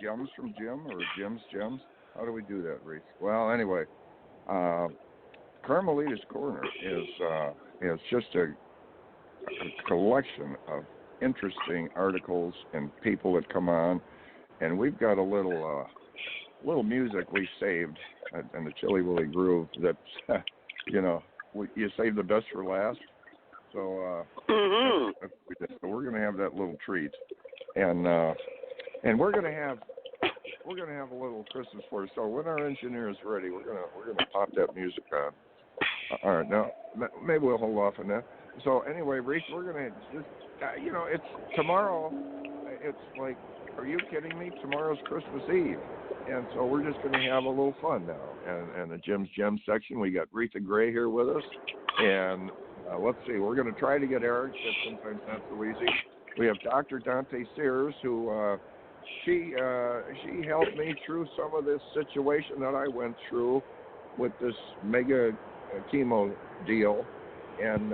gems from Jim, or gems? How do we do that, Reese? Well, anyway, Carmelita's Corner is just a collection of interesting articles and people that come on, and we've got a little music we saved in the Chili Willy Groove that you save the best for last. So we're going to have that little treat, and we're going to have a little Christmas for us. So when our engineer is ready, we're gonna pop that music on. All right, now maybe we'll hold off on that. So anyway, Reese, we're gonna just it's tomorrow. It's like, are you kidding me? Tomorrow's Christmas Eve, and so we're just gonna have a little fun now. And the Jim's Gem section, we got Reatha Gray here with us, and let's see, we're gonna try to get Eric, but sometimes not so easy. We have Dr. Dante Sears, who she helped me through some of this situation that I went through with this mega chemo deal, and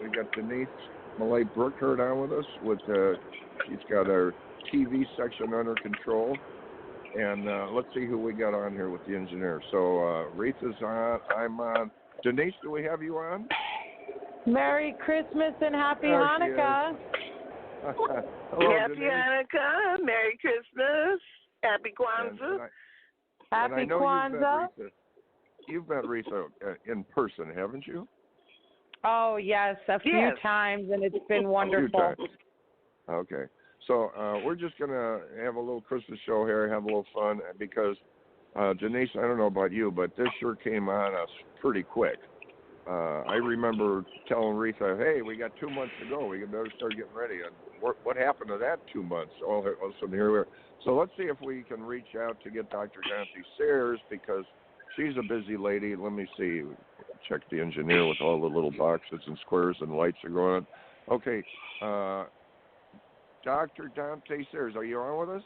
we got Denise Millay Brookhart on with us. She's got our TV section under control, And let's see who we got on here with the engineer. So Reatha's on. I'm on. Denise, do we have you on? Merry Christmas and Happy There she Hanukkah. Hello, Happy Denise. Hanukkah, Merry Christmas, Happy Kwanzaa. And I Happy know Kwanzaa. You've met Reatha in person, haven't you? Oh, yes, a few times, and it's been wonderful. A few times. Okay. So we're just going to have a little Christmas show here, have a little fun, because, Denise, I don't know about you, but this sure came on us pretty quick. I remember telling Reatha, hey, we got 2 months to go. We better start getting ready. And what happened to that 2 months? All of a sudden, here we are. So let's see if we can reach out to get Dr. Dante Sayers, because she's a busy lady. Let me see. Check the engineer with all the little boxes and squares and lights are going on. Okay. Dr. Dante Sayers, are you on with us?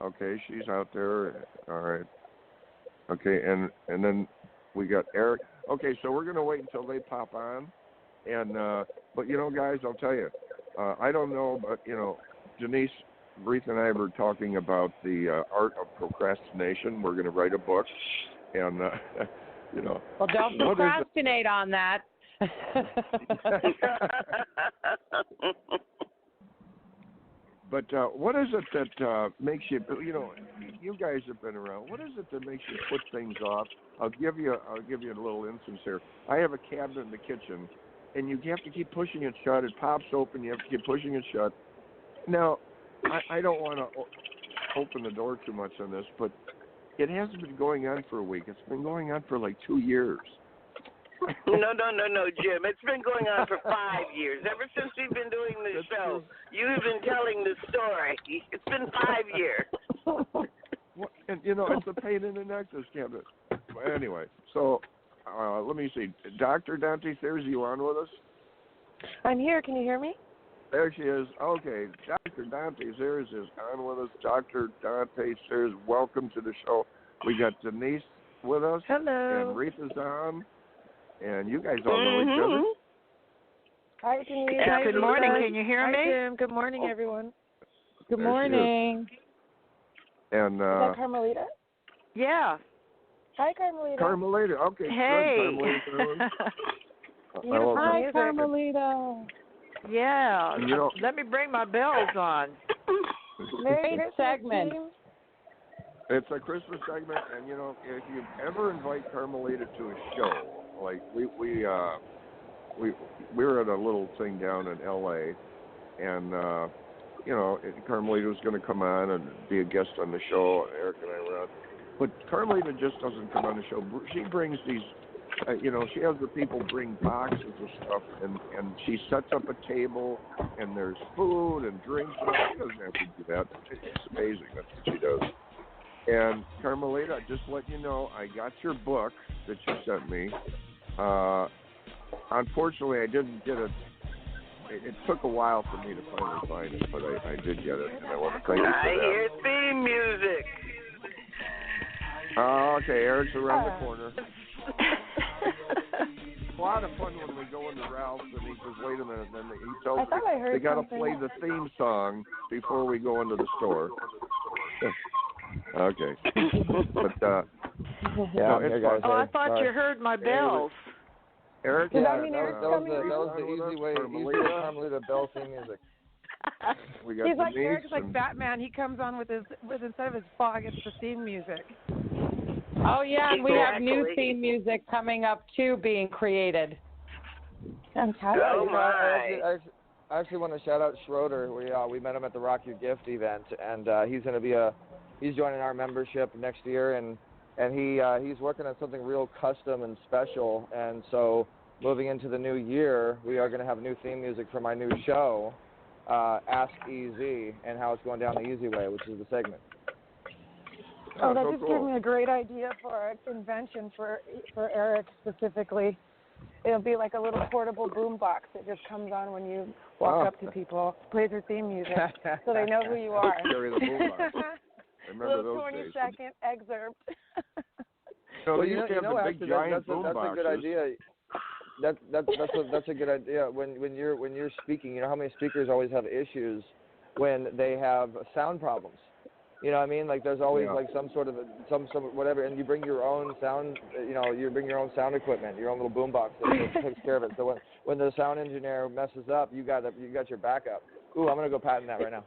Okay, she's out there. All right. Okay, and then we got Eric. Okay, so we're going to wait until they pop on. And but, guys, I'll tell you, I don't know, but, Denise, Reatha and I were talking about the art of procrastination. We're going to write a book. And, Well, don't procrastinate on that. But what is it that makes you, you guys have been around. What is it that makes you put things off? I'll give you a little instance here. I have a cabinet in the kitchen, and you have to keep pushing it shut. It pops open. You have to keep pushing it shut. Now, I don't want to open the door too much on this, but it hasn't been going on for a week. It's been going on for like 2 years. No, Jim. It's been going on for 5 years. Ever since we've been doing this show, you've been telling the story. It's been 5 years. And, it's a pain in the neck, this cabinet. Anyway, so let me see. Dr. Dante Sayers, are you on with us? I'm here. Can you hear me? There she is. Okay, Dr. Dante Sayers is on with us. Dr. Dante Sayers, welcome to the show. We got Denise with us. Hello. And Reatha's on. And you guys all know each other. Hi, Denise. Good morning. Can you hear me? Hi, Jim. Good morning, everyone. Good morning. And is that Carmelita? Yeah. Hi, Carmelita. Carmelita. Okay. Hey. Good, Carmelita. Hi, Carmelita. Yeah. Let me bring my bells on. Great segment. It's a Christmas segment, and if you ever invite Carmelita to a show, like we were at a little thing down in L.A., and Carmelita was going to come on and be a guest on the show. Eric and I were on, but Carmelita just doesn't come on the show. She brings these, she has the people bring boxes of stuff, and she sets up a table, and there's food and drinks. She doesn't have to do that. It's amazing. That's what she does. And Carmelita, just let you know, I got your book that you sent me. Unfortunately, I didn't get it. It took a while for me to finally find it, but I did get it, and I want to thank you for that. I hear theme music. Okay, Eric's around the corner. It's a lot of fun when we go into Ralph's, and he says, wait a minute, and then he tells me they got to play the theme song before we go into the store. Okay. But, yeah, it's guys. Oh, I thought you heard my bells. Eric, that was the easy way to get Carmelita bell theme music. We got He's like Denise Eric's like Batman. He comes on with instead of his fog, it's the theme music. Oh yeah, and we have new theme music coming up too, being created. Fantastic. Oh my! I actually want to shout out Schroeder. We met him at the Rock Your Gift event, and he's going to be he's joining our membership next year, and he's working on something real custom and special. And so moving into the new year, we are going to have new theme music for my new show, Ask Easy, and how it's going down the easy way, which is the segment. Oh, that just gave me a great idea for an invention for Eric specifically. It'll be like a little portable boom box that just comes on when you walk up to people, plays your theme music, so they know who you are. Carry the boom box. I remember little those days. 20-second excerpt. So well, you know, that's a good idea. That's a good idea. When you're speaking, you know how many speakers always have issues when they have sound problems. You know what I mean? Like there's always like some sort of some whatever, and you bring your own sound. You bring your own sound equipment, your own little boombox that takes care of it. So when the sound engineer messes up, you got your backup. Ooh, I'm gonna go patent that right now.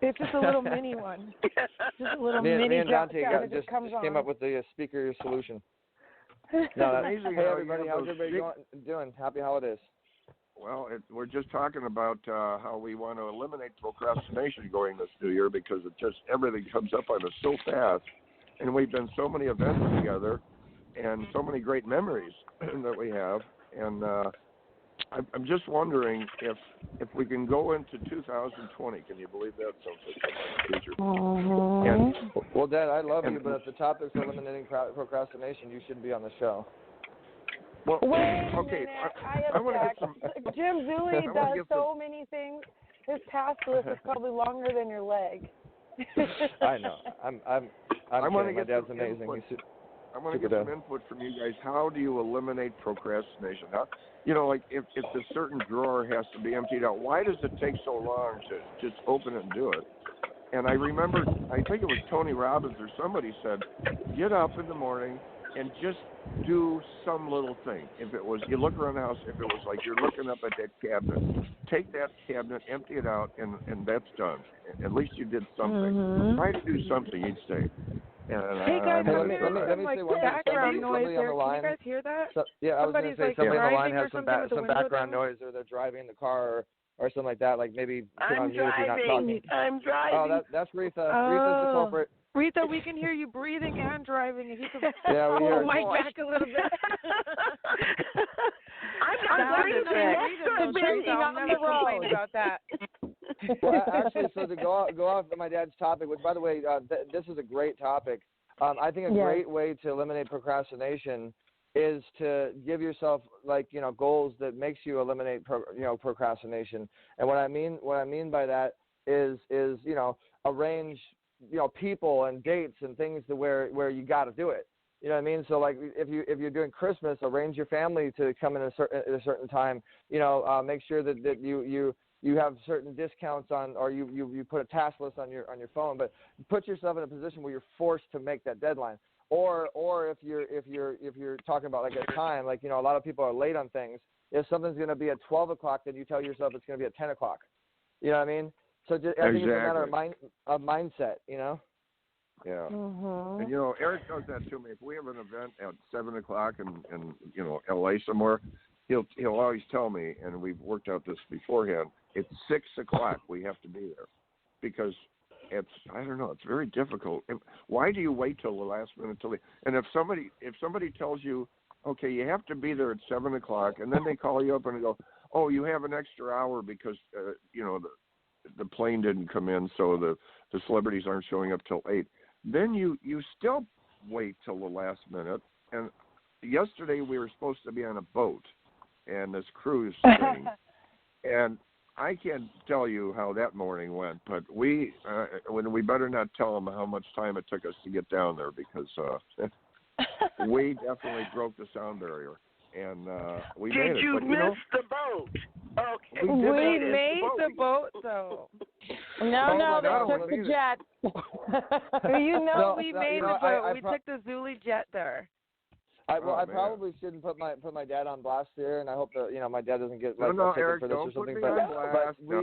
It's just a little mini one. Just a little mini. Me and Dante just came on. up with the speaker solution. No, that's amazing. Hey everybody, how's everybody doing? Happy holidays. Well, we're just talking about how we want to eliminate procrastination going this new year because it just everything comes up on us so fast, and we've been so many events together, and so many great memories that we have, and I'm just wondering if we can go into 2020. Can you believe that? Sounds like the future. And, well, Dad, I love you, but if the topic's eliminating procrastination, you shouldn't be on the show. Well, wait a okay. minute. I want to get some. Jim Zuley does so many things. His task list is probably longer than your leg. I know. I'm kidding. My dad's amazing. I want to get some input from you guys. How do you eliminate procrastination? How, like if a certain drawer has to be emptied out, why does it take so long to just open it and do it? And I remember, I think it was Tony Robbins or somebody said, get up in the morning and just do some little thing. If it was, you look around the house, if it was like you're looking up at that cabinet, take that cabinet, empty it out, and that's done. At least you did something. Try to do something each day. And, hey guys, let me say one thing. Background noise somebody there. on the line. Can you guys hear that? I was going to say somebody on the line has some background down? noise, or they're driving the car or something like that. Like maybe put on mute if you're not talking. I'm driving. Oh, that's Reatha. Reatha's the culprit. Reatha, we can hear you breathing and driving. If you could pull the mic back a little bit. I'm breathing on the road. About that. Well, actually, so to go off of my dad's topic, which, by the way, this is a great topic. I think a great way to eliminate procrastination is to give yourself goals that makes you eliminate procrastination. And what I mean by that is arrange people and dates and things to where you got to do it. You know what I mean? So like if you're doing Christmas, arrange your family to come in at a certain time. Make sure that you have certain discounts on, or you put a task list on your phone. But put yourself in a position where you're forced to make that deadline. Or if you're talking about like a time, like a lot of people are late on things. If something's going to be at 12 o'clock, then you tell yourself it's going to be at 10 o'clock. You know what I mean? So I think it's a matter of mindset, Yeah. And Eric does that to me. If we have an event at 7 o'clock in LA somewhere, he'll always tell me, and we've worked out this beforehand. It's 6 o'clock. We have to be there because it's very difficult. Why do you wait till the last minute and if somebody tells you, okay, you have to be there at 7 o'clock, and then they call you up and go, oh, you have an extra hour because the plane didn't come in, so the celebrities aren't showing up till 8. Then you still wait till the last minute. And yesterday we were supposed to be on a boat and this cruise thing, and I can't tell you how that morning went, but we better not tell them how much time it took us to get down there because we definitely broke the sound barrier. And we made it. Did you miss the boat? Okay. We made the boat, though. No, they took the jet. We made the boat. We took the Zuley jet there. I probably shouldn't put my dad on blast here, and I hope that my dad doesn't get ticket Eric, for this or something. But we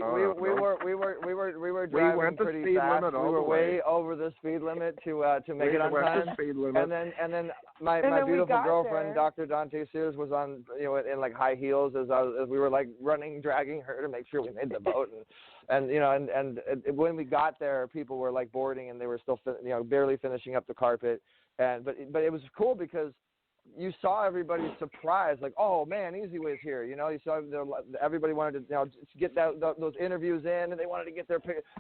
were driving pretty fast. We were way over the speed limit to make it on time. And then my beautiful girlfriend, Dr. Dante Sears, was on in like high heels as we were like dragging her to make sure we made the boat. And when we got there, people were like boarding, and they were still barely finishing up the carpet. But it was cool because you saw everybody's surprise, like, oh man, Easy Way's here. You saw everybody wanted to get those interviews in, and they wanted to get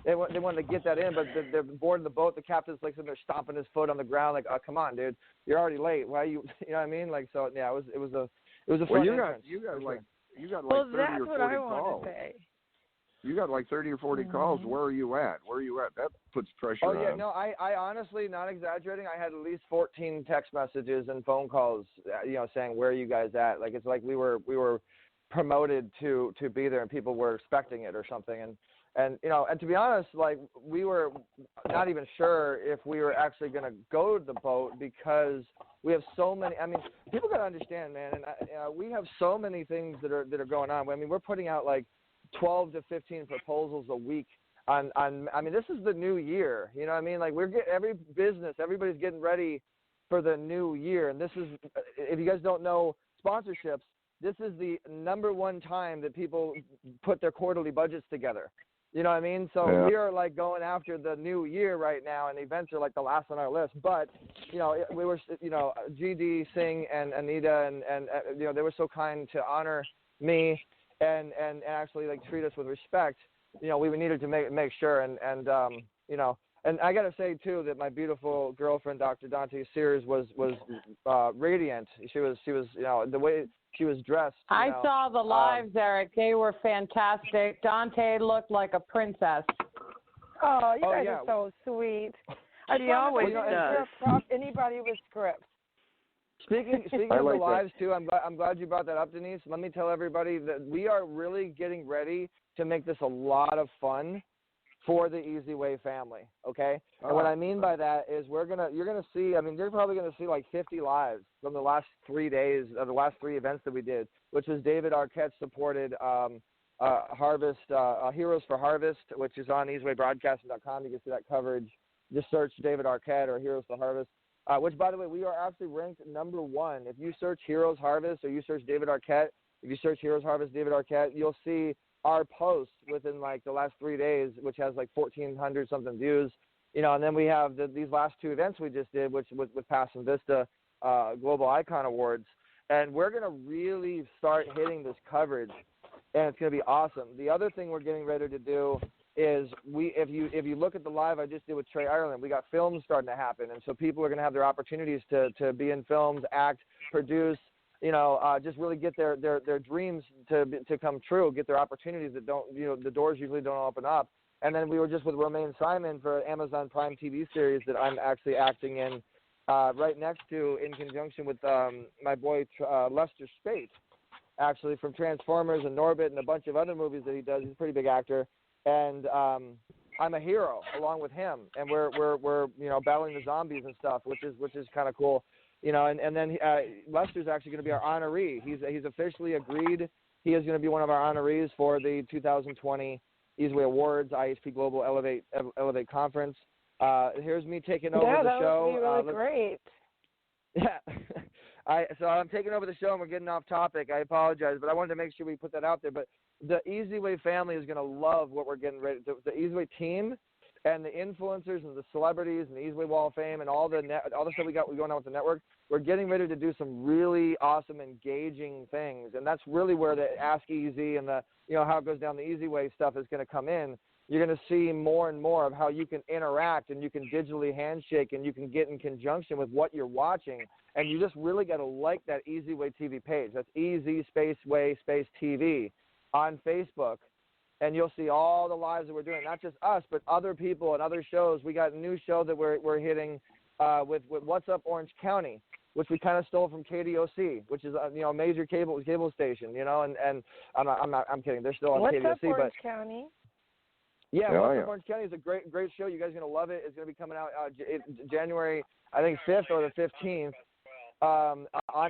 they wanted to get that in, but they're boarding the boat. The captain's like sitting there stomping his foot on the ground, like, oh, come on, dude, you're already late. Why you know what I mean? Like, so yeah, it was a fun entrance. You got like 30 or 40 calls. Well, that's what I want to say. You got like 30 or 40 calls. Where are you at? That puts pressure on. Oh, yeah, no, I honestly, not exaggerating, I had at least 14 text messages and phone calls, saying, where are you guys at? Like, it's like we were promoted to be there, and people were expecting it or something. And and to be honest, like we were not even sure if we were actually going to go to the boat because we have so many. I mean, people got to understand, man. And we have so many things that are going on. I mean, we're putting out like 12 to 15 proposals a week. I mean, this is the new year. You know what I mean? Like everybody's getting ready for the new year. And this is, if you guys don't know sponsorships, this is the number one time that people put their quarterly budgets together. You know what I mean? So we are like going after the new year right now, and events are like the last on our list. But, we were, GD, Singh, and Anita, and they were so kind to honor me and actually like treat us with respect. We needed to make sure, and I got to say too that my beautiful girlfriend, Dr. Dante Sears, was radiant. She was the way she was dressed. I saw the lives, Eric. They were fantastic. Dante looked like a princess. Oh, you guys are so sweet. She always does. Anybody with scripts. Speaking of the lives too, I'm glad you brought that up, Denise. Let me tell everybody that we are really getting ready to make this a lot of fun for the Easy Way family, okay? And what I mean by that is you're gonna see. I mean, you're probably gonna see like 50 lives from the last 3 days of the last 3 events that we did, which was David Arquette supported Harvest Heroes for Harvest, which is on easywaybroadcasting.com. You can see that coverage. Just search David Arquette or Heroes for Harvest. Which, by the way, we are actually ranked number 1. If you search Heroes Harvest or you search David Arquette, if you search Heroes Harvest David Arquette, you'll see our post within like the last 3 days, which has like 1,400 something views. And then we have these last 2 events we just did, which with Pass and Vista Global Icon Awards, and we're gonna really start hitting this coverage, and it's gonna be awesome. The other thing we're getting ready to do is if you look at the live I just did with Trey Ireland, we got films starting to happen, and so people are going to have their opportunities to be in films, act, produce, just really get their dreams to come true, get their opportunities that don't, the doors usually don't open up. And then we were just with Romaine Simon for an Amazon Prime TV series that I'm actually acting in right next to, in conjunction with my boy Lester Spate, actually from Transformers and Norbit and a bunch of other movies that he does. He's a pretty big actor. And I'm a hero along with him, and we're battling the zombies and stuff, which is kind of cool, And then Lester's actually going to be our honoree. He's officially agreed. He is going to be one of our honorees for the 2020 Easyway Awards, IHP Global Elevate Conference. Here's me taking over the show. Yeah, that would be really great. Yeah. So I'm taking over the show, and we're getting off topic. I apologize, but I wanted to make sure we put that out there. But the Easyway family is going to love what we're getting ready. The Easyway team and the influencers and the celebrities and the Easyway Wall of Fame and all the stuff we got going on with the network, we're getting ready to do some really awesome, engaging things. And that's really where the Ask Easy and the how it goes down the Easyway stuff is going to come in. You're going to see more and more of how you can interact and you can digitally handshake and you can get in conjunction with what you're watching. And you just really got to like that Easyway TV page. That's Easy Space Way Space TV on Facebook. And you'll see all the lives that we're doing, not just us, but other people and other shows. We got a new show that we're hitting with What's Up Orange County, which we kind of stole from KDOC, which is a major cable station, And I'm kidding. They're still on What's KDOC, Up Orange County? Yeah, What's Up Orange County is a great show. You guys are gonna love it. It's gonna be coming out January, I think 5th or the 15th on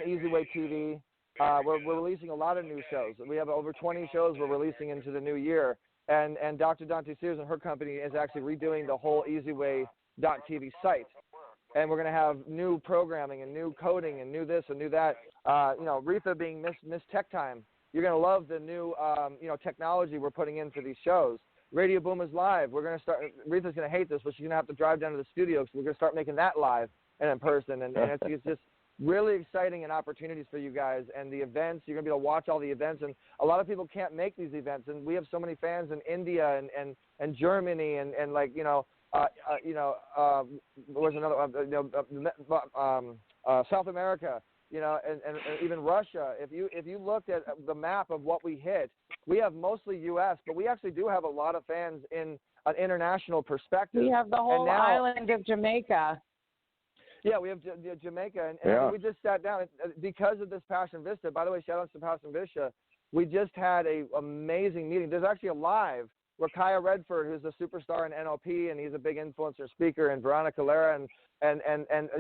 Easyway TV. We're releasing a lot of new shows. We have over 20 shows we're releasing into the new year. And Dr. Dante Sears and her company is actually redoing the whole EasywayTV site. And we're going to have new programming and new coding and new this and new that. Reatha being Miss Tech Time. You're going to love the new, technology we're putting in for these shows. Radio Boomers Live. We're going to start. Reatha's going to hate this, but she's going to have to drive down to the studio because we're going to start making that live and in person. And it's just really exciting and opportunities for you guys. And the events, you're going to be able to watch all the events. And a lot of people can't make these events. And we have so many fans in India and Germany and where's another South America, and even Russia. If you looked at the map of what we hit, we have mostly U.S., but we actually do have a lot of fans in an international perspective. We have the whole island of Jamaica. Yeah, we have Jamaica, and we just sat down because of this Passion Vista. By the way, shout out to Passion Vista. We just had an amazing meeting. There's actually a live Rakaya Redford, who's a superstar in NLP, and he's a big influencer speaker, and Veronica Lara, and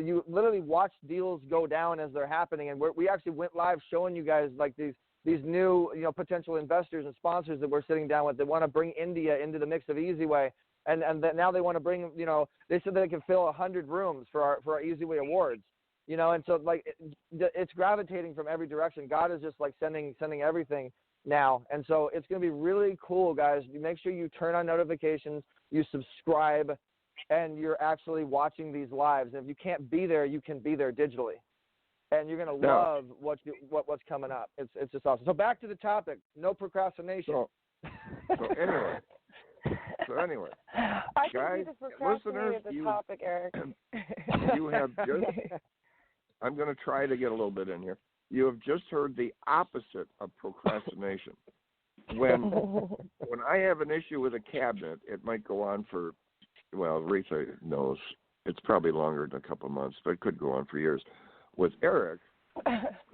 you literally watch deals go down as they're happening. And we actually went live showing you guys like these new, potential investors and sponsors that we're sitting down with that want to bring India into the mix of EasyWay. And that now they want to bring, they said they can fill 100 rooms for our EasyWay Awards, and so like it's gravitating from every direction. God is just like sending everything now, and so it's going to be really cool, guys. You make sure you turn on notifications, you subscribe, and you're actually watching these lives. And if you can't be there, you can be there digitally, and you're going to love what's coming up. It's just awesome. So back to the topic: no procrastination. So anyway, I guys, think you just procrastinated the topic, Eric. You have just. I'm going to try to get a little bit in here. You have just heard the opposite of procrastination. When I have an issue with a cabinet, it might go on for, well, Reatha knows it's probably longer than a couple of months, but it could go on for years. With Eric,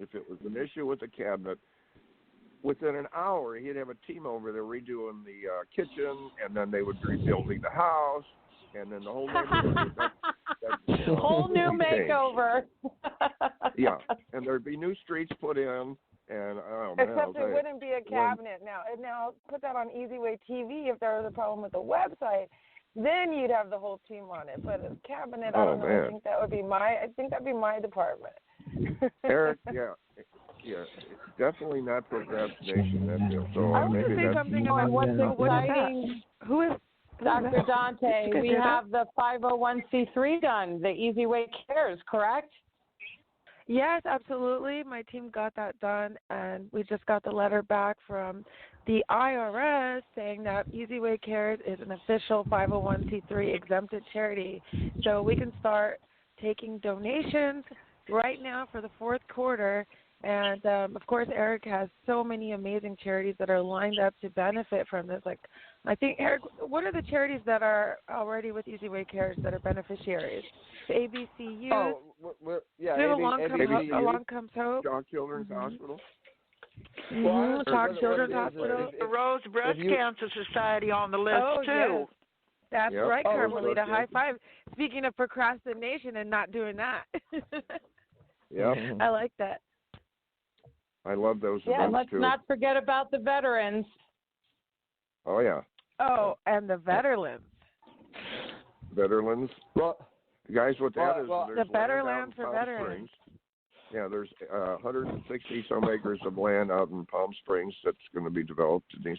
if it was an issue with the cabinet, within an hour, he'd have a team over there redoing the kitchen, and then they would be rebuilding the house, and then the whole neighborhood. Whole new makeover. Yeah, and there'd be new streets put in, and oh man, except it wouldn't be a cabinet now. And now put that on EasyWay TV if there was a problem with the website. Then you'd have the whole team on it. But a cabinet, I don't know. Man. I think that'd be my department. Eric, yeah, it's definitely not procrastination. That's it. So I want to say that's something about what's exciting. Who is Dr. Dante? We have the 501c3 done, the EasyWay Cares, correct? Yes, absolutely. My team got that done, and we just got the letter back from the IRS saying that EasyWay Cares is an official 501c3 exempted charity. So we can start taking donations right now for the fourth quarter. And, of course, Eric has so many amazing charities that are lined up to benefit from this. Like, I think, Eric, what are the charities that are already with EasyWay Cares that are beneficiaries? The ABCU. Oh, Along Comes Hope. Chalk Children's Hospital. Chalk Children's Hospital. The Rose Breast Cancer Society on the list, too. Yes. That's right, Carmelita. High five. Speaking of procrastination and not doing that. Yeah. I like that. I love those Yeah, events, let's too. not forget about the veterans. Oh, yeah. Oh, and the veterans. Veterans. Well, guys, what that is, the there's better land land for Palm veterans. Springs. Yeah, there's 160 some acres of land out in Palm Springs that's going to be developed. Denise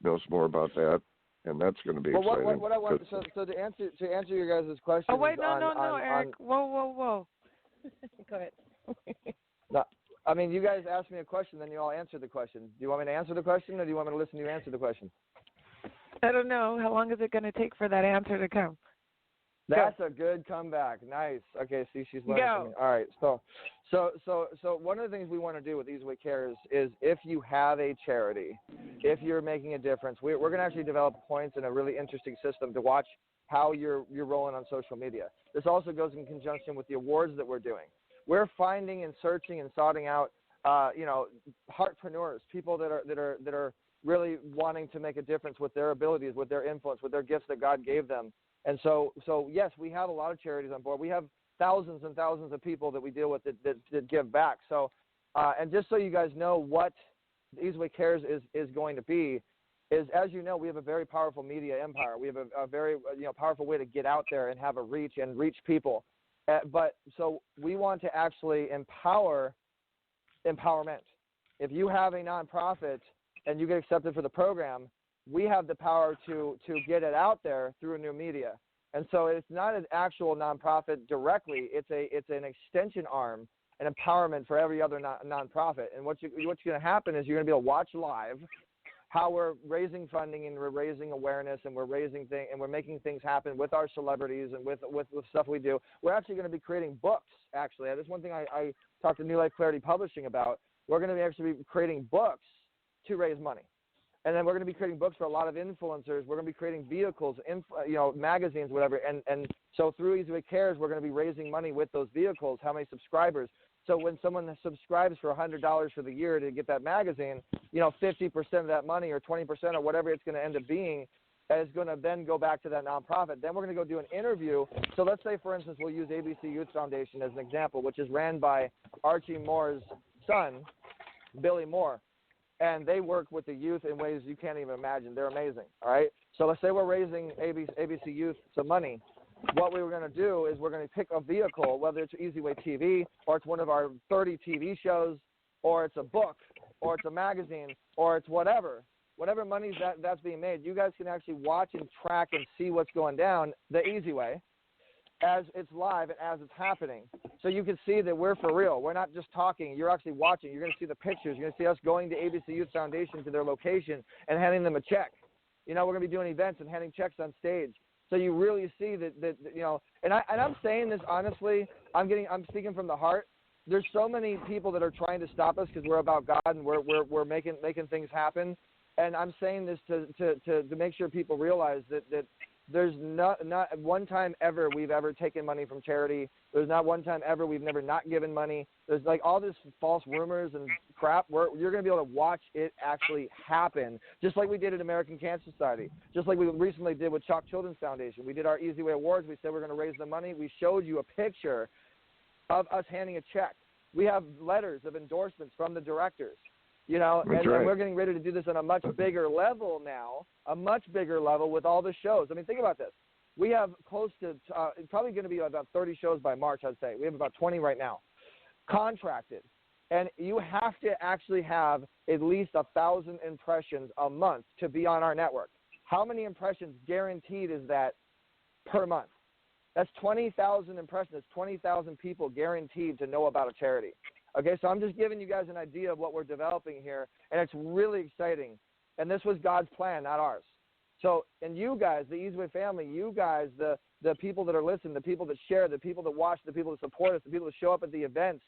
knows more about that, and that's going to be exciting. What I want so to answer your guys' question. Oh wait, no, Eric. Whoa. Go ahead. No, I mean, you guys asked me a question, then you all answered the question. Do you want me to answer the question, or do you want me to listen to you answer the question? I don't know. How long is it going to take for that answer to come? That's a good comeback. Nice. Okay, see, she's learning from me. All right. So one of the things we want to do with EasyWay Cares is if you have a charity, if you're making a difference, we're going to actually develop points in a really interesting system to watch how you're rolling on social media. This also goes in conjunction with the awards that we're doing. We're finding and searching and sorting out, heartpreneurs, people that are really wanting to make a difference with their abilities, with their influence, with their gifts that God gave them. And so yes, we have a lot of charities on board. We have thousands and thousands of people that we deal with that give back. So, and just so you guys know what EasyWay Cares is going to be, is, as you know, we have a very powerful media empire. We have a very powerful way to get out there and have a reach and reach people. But so we want to actually empowerment. If you have a nonprofit and you get accepted for the program, we have the power to get it out there through new media. And so it's not an actual nonprofit directly. It's an extension arm, an empowerment for every other nonprofit. And what's going to happen is you're going to be able to watch live how we're raising funding and we're raising awareness and we're we're making things happen with our celebrities and with stuff we do. We're actually going to be creating books. Actually, that's one thing I talked to New Life Clarity Publishing about. We're going to actually be creating books to raise money. And then we're going to be creating books for a lot of influencers. We're going to be creating vehicles, magazines, whatever. And so through EasyWay Cares, we're going to be raising money with those vehicles. How many subscribers? So when someone subscribes for $100 for the year to get that magazine, 50% of that money or 20% or whatever it's going to end up being is going to then go back to that nonprofit. Then we're going to go do an interview. So let's say, for instance, we'll use ABC Youth Foundation as an example, which is ran by Archie Moore's son, Billy Moore. And they work with the youth in ways you can't even imagine. They're amazing, all right? So let's say we're raising ABC Youth some money. What we were going to do is we're going to pick a vehicle, whether it's Easy Way TV or it's one of our 30 TV shows or it's a book or it's a magazine or it's whatever money that's being made. You guys can actually watch and track and see what's going down the easy way as it's live and as it's happening. So you can see that we're for real. We're not just talking. You're actually watching. You're going to see the pictures. You're going to see us going to ABC Youth Foundation to their location and handing them a check. We're going to be doing events and handing checks on stage. So you really see that and I'm saying this honestly. I'm speaking from the heart. There's so many people that are trying to stop us because we're about God and we're making things happen. And I'm saying this to make sure people realize that there's not one time ever we've ever taken money from charity. There's not one time ever we've never not given money. There's like all this false rumors and crap. You're going to be able to watch it actually happen, just like we did at American Cancer Society, just like we recently did with Chalk Children's Foundation. We did our Easy Way Awards. We said we're going to raise the money. We showed you a picture of us handing a check. We have letters of endorsements from the directors. And we're getting ready to do this on a much bigger level now, with all the shows. I mean, think about this. We have close to probably going to be about 30 shows by March, I'd say. We have about 20 right now contracted. And you have to actually have at least 1,000 impressions a month to be on our network. How many impressions guaranteed is that per month? That's 20,000 impressions. That's 20,000 people guaranteed to know about a charity. Okay, so I'm just giving you guys an idea of what we're developing here, and it's really exciting. And this was God's plan, not ours. So, and you guys, the Easy Way family, you guys, the people that are listening, the people that share, the people that watch, the people that support us, the people that show up at the events,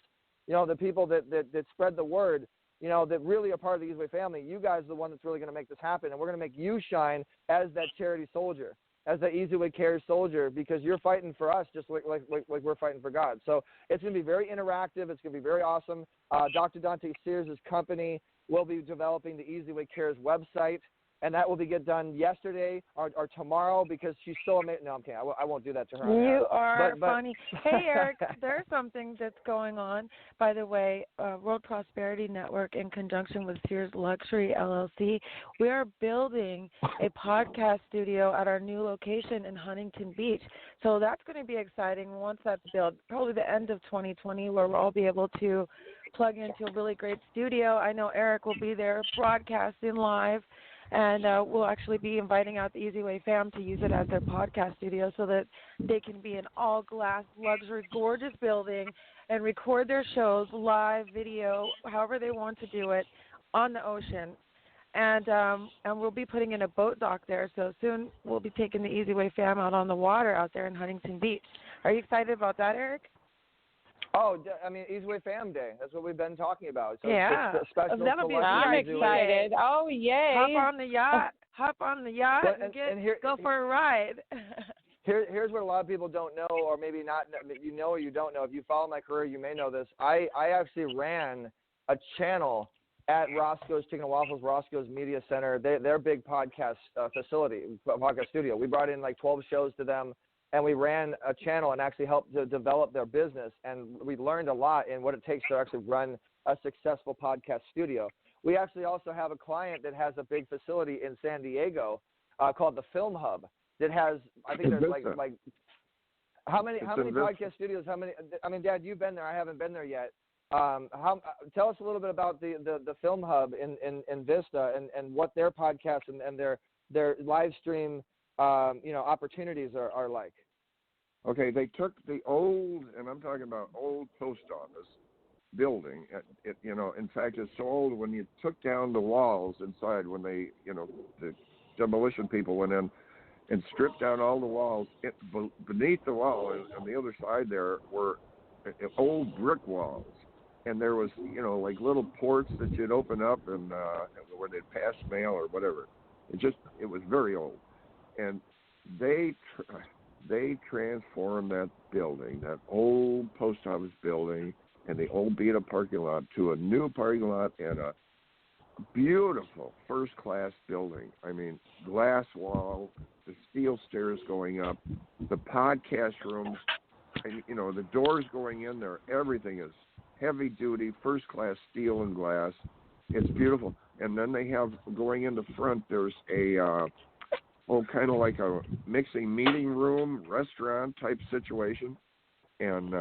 the people that spread the word, that really are part of the Easy Way family, you guys are the one that's really going to make this happen. And we're going to make you shine as that charity soldier, as the Easy Way Cares soldier, because you're fighting for us just like we're fighting for God. So it's going to be very interactive. It's going to be very awesome. Dr. Dante Sears' company will be developing the Easy Way Cares website, and that will be get done yesterday or tomorrow because she's so amazing. No, I'm kidding. I won't do that to her. You are funny. Hey, Eric, there's something that's going on. By the way, World Prosperity Network, in conjunction with Sears Luxury LLC, we are building a podcast studio at our new location in Huntington Beach. So that's going to be exciting once that's built, probably the end of 2020, where we'll all be able to plug into a really great studio. I know Eric will be there broadcasting live. And we'll actually be inviting out the Easy Way fam to use it as their podcast studio so that they can be an all-glass, luxury, gorgeous building and record their shows live, video, however they want to do it, on the ocean. And we'll be putting in a boat dock there. So soon we'll be taking the Easy Way fam out on the water out there in Huntington Beach. Are you excited about that, Eric? Oh, I mean, Easy Way Fam Day. That's what we've been talking about. So yeah. It's special. That'll be I'm excited. Oh, yay. Hop on the yacht and go for a ride. Here's what a lot of people don't know, or maybe not, you know or you don't know. If you follow my career, you may know this. I actually ran a channel at Roscoe's Chicken and Waffles, Roscoe's Media Center, their big podcast podcast studio. We brought in like 12 shows to them. And we ran a channel and actually helped to develop their business. And we learned a lot in what it takes to actually run a successful podcast studio. We actually also have a client that has a big facility in San Diego called the Film Hub that has, I think there's like how many podcast studios, I mean, Dad, you've been there. I haven't been there yet. Tell us a little bit about the Film Hub in Vista and what their podcasts and their live stream opportunities are like. Okay, they took the old, and I'm talking about old post office building. In fact, it's so old when you took down the walls inside, when they, the demolition people went in and stripped down all the walls. Beneath the wall, on the other side there, were old brick walls. And there was, like little ports that you'd open up and where they'd pass mail or whatever. It was very old. And they transformed that building, that old post office building and the old beat-up parking lot, to a new parking lot and a beautiful first-class building. I mean, glass wall, the steel stairs going up, the podcast rooms, and, you know, the doors going in there. Everything is heavy-duty, first-class steel and glass. It's beautiful. And then they have, going in the front, there's a, kind of like a mixing meeting room, restaurant type situation. And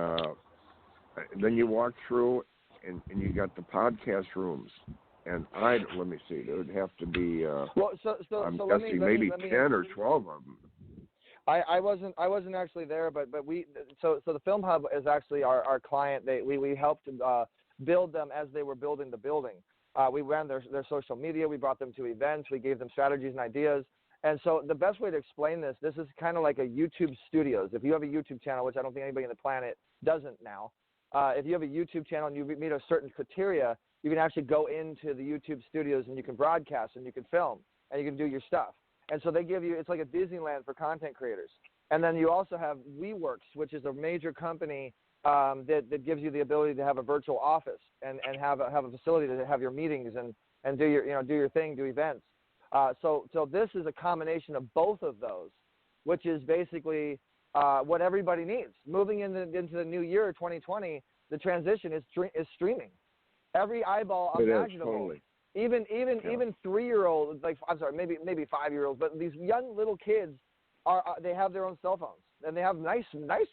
then you walk through, and you got the podcast rooms. And let me see, there would have to be, I'm guessing maybe 10 or 12 of them. I wasn't actually there, but we so the Film Hub is actually our client. We helped build them as they were building the building. We ran their social media. We brought them to events. We gave them strategies and ideas. And so the best way to explain this is kind of like a YouTube Studios. If you have a YouTube channel, which I don't think anybody on the planet doesn't now, if you have a YouTube channel and you meet a certain criteria, you can actually go into the YouTube Studios and you can broadcast and you can film and you can do your stuff. And so they give you, it's like a Disneyland for content creators. And then you also have WeWorks, which is a major company that gives you the ability to have a virtual office and have a facility to have your meetings and do your thing, do events. So this is a combination of both of those, which is basically what everybody needs. Moving into the new year, 2020, the transition is streaming. Every eyeball imaginable. Even 3-year-olds, like I'm sorry, maybe 5-year-olds, but these young little kids they have their own cell phones and they have nice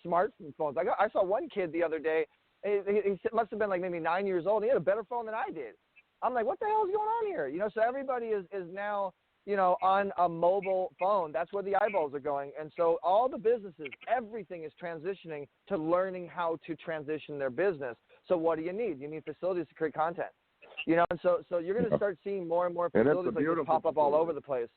smartphones. I saw one kid the other day. He must have been like maybe 9 years old. He had a better phone than I did. I'm like, what the hell is going on here? You know, so everybody is now, you know, on a mobile phone. That's where the eyeballs are going. And so all the businesses, everything is transitioning to learning how to transition their business. So what do you need? You need facilities to create content. You know, and so you're going to start seeing more and more facilities like this pop up all over the place.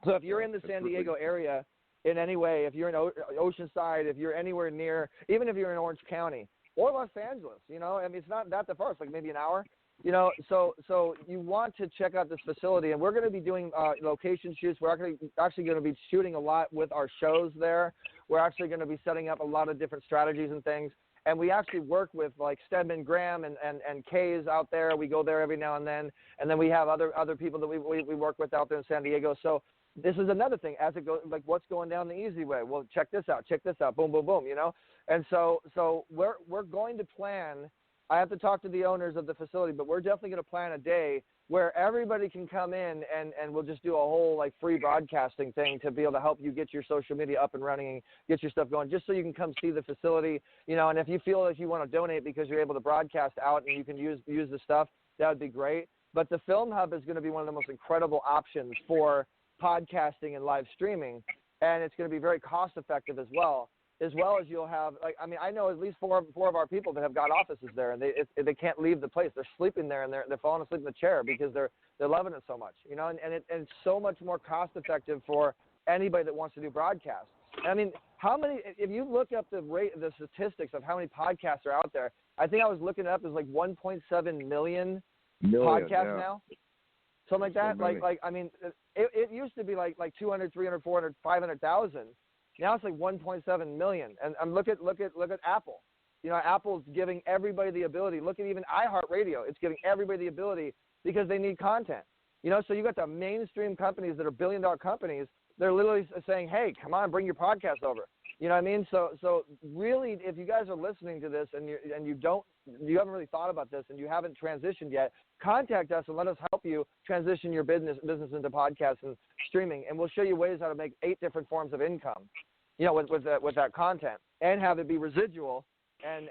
So if you're in the San Diego area in any way, if you're in Oceanside, if you're anywhere near, even if you're in Orange County or Los Angeles, you know, I mean, it's not that far. It's like maybe an hour. You know, so you want to check out this facility, and we're going to be doing location shoots. We're actually going to be shooting a lot with our shows there. We're actually going to be setting up a lot of different strategies and things. And we actually work with like Stedman Graham and Kay's out there. We go there every now and then we have other people that we work with out there in San Diego. So this is another thing as it goes, like what's going down the easy way. Well, check this out, boom, boom, boom. You know, and so we're going to plan. I have to talk to the owners of the facility, but we're definitely going to plan a day where everybody can come in and we'll just do a whole like free broadcasting thing to be able to help you get your social media up and running and get your stuff going, just so you can come see the facility, you know. And if you feel like you want to donate because you're able to broadcast out and you can use the stuff, that would be great. But the Film Hub is going to be one of the most incredible options for podcasting and live streaming, and it's going to be very cost effective as well as you'll have, like, I mean, I know at least four of our people that have got offices there, and they can't leave the place. They're sleeping there, and they're falling asleep in the chair because they're loving it so much, you know. And it's so much more cost effective for anybody that wants to do broadcasts. I mean, how many? If you look up the statistics of how many podcasts are out there, I think I was looking it up. There's like 1.7 million podcasts now, something like that. Like I mean, it used to be like 200, 300, 400, 500,000. Now it's like 1.7 million. And look at Apple. You know, Apple's giving everybody the ability. Look at even iHeartRadio. It's giving everybody the ability because they need content. You know, so you got the mainstream companies that are billion-dollar companies. They're literally saying, hey, come on, bring your podcast over. You know what I mean? So really, if you guys are listening to this and you haven't really thought about this and you haven't transitioned yet, contact us and let us help you transition your business into podcasts and streaming, and we'll show you ways how to make 8 different forms of income, you know, with that content, and have it be residual, and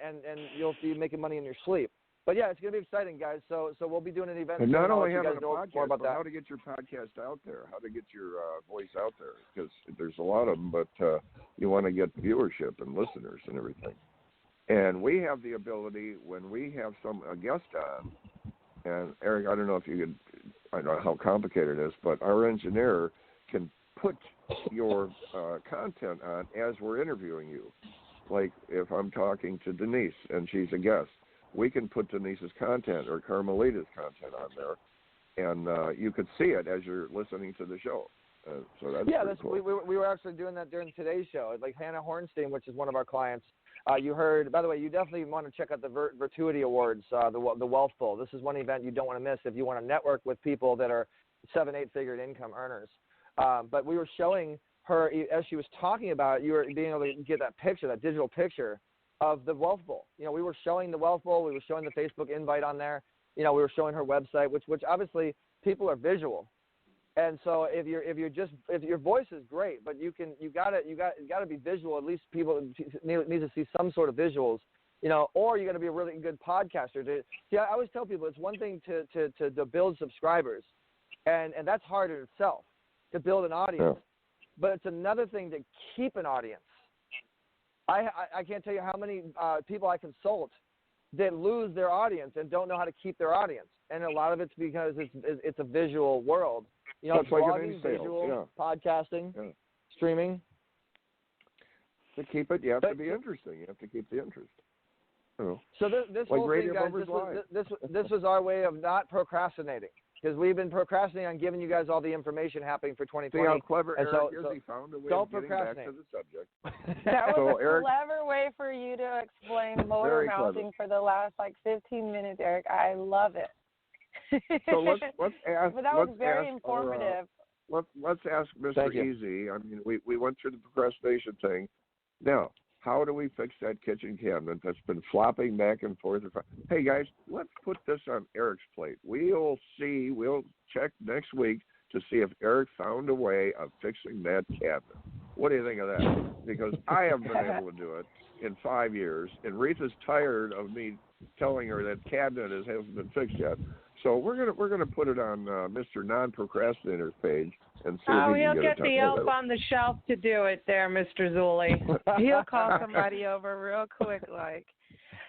you'll be making money in your sleep. But yeah, it's going to be exciting, guys. So we'll be doing an event. And not only having a podcast, but how to get your podcast out there, how to get your voice out there, because there's a lot of them, but you want to get viewership and listeners and everything. And we have the ability when we have a guest on, and Eric, I don't know if you could, I don't know how complicated it is, but our engineer can put your content on as we're interviewing you. Like if I'm talking to Denise and she's a guest, we can put Denise's content or Carmelita's content on there, and you could see it as you're listening to the show. So that's cool. we were actually doing that during today's show. Like Hanna Horenstein, which is one of our clients. You heard. By the way, you definitely want to check out the Virtuity Awards, the Wealth Bowl. This is one event you don't want to miss if you want to network with people that are 7-8-figure income earners. But we were showing her as she was talking about it. You were being able to get that picture, that digital picture of the Wealth Bowl. You know, we were showing the Wealth Bowl. We were showing the Facebook invite on there. You know, we were showing her website, which obviously people are visual. And so if your voice is great, but you gotta be visual. At least people need to see some sort of visuals, you know, or you got to be a really good podcaster. I always tell people it's one thing to build subscribers, and that's hard in itself to build an audience, but it's another thing to keep an audience. I can't tell you how many people I consult that lose their audience and don't know how to keep their audience, and a lot of it's because it's a visual world. You know, it's like blogging, visual, podcasting, streaming. To keep it, you have to be interesting. You have to keep the interest. So this like whole thing, guys, this was our way of not procrastinating, because we've been procrastinating on giving you guys all the information happening for 2020. See how clever and Eric is? He found a way of getting back to the subject. That was a Eric, clever way for you to explain motor mounting for the last 15 minutes, Eric. I love it. So let's ask. But that was very informative. Let's ask Mr. Easy. I mean, we went through the procrastination thing. Now, how do we fix that kitchen cabinet that's been flopping back and forth? Hey guys, let's put this on Eric's plate. We'll check next week to see if Eric found a way of fixing that cabinet. What do you think of that? Because I haven't been able to do it in 5 years, and Reatha's tired of me telling her that cabinet hasn't been fixed yet. So we're gonna put it on Mr. Non-Procrastinator's page and see if he can he'll get the elf on the shelf to do it there, Mr. Zuley. He'll call somebody over real quick, like.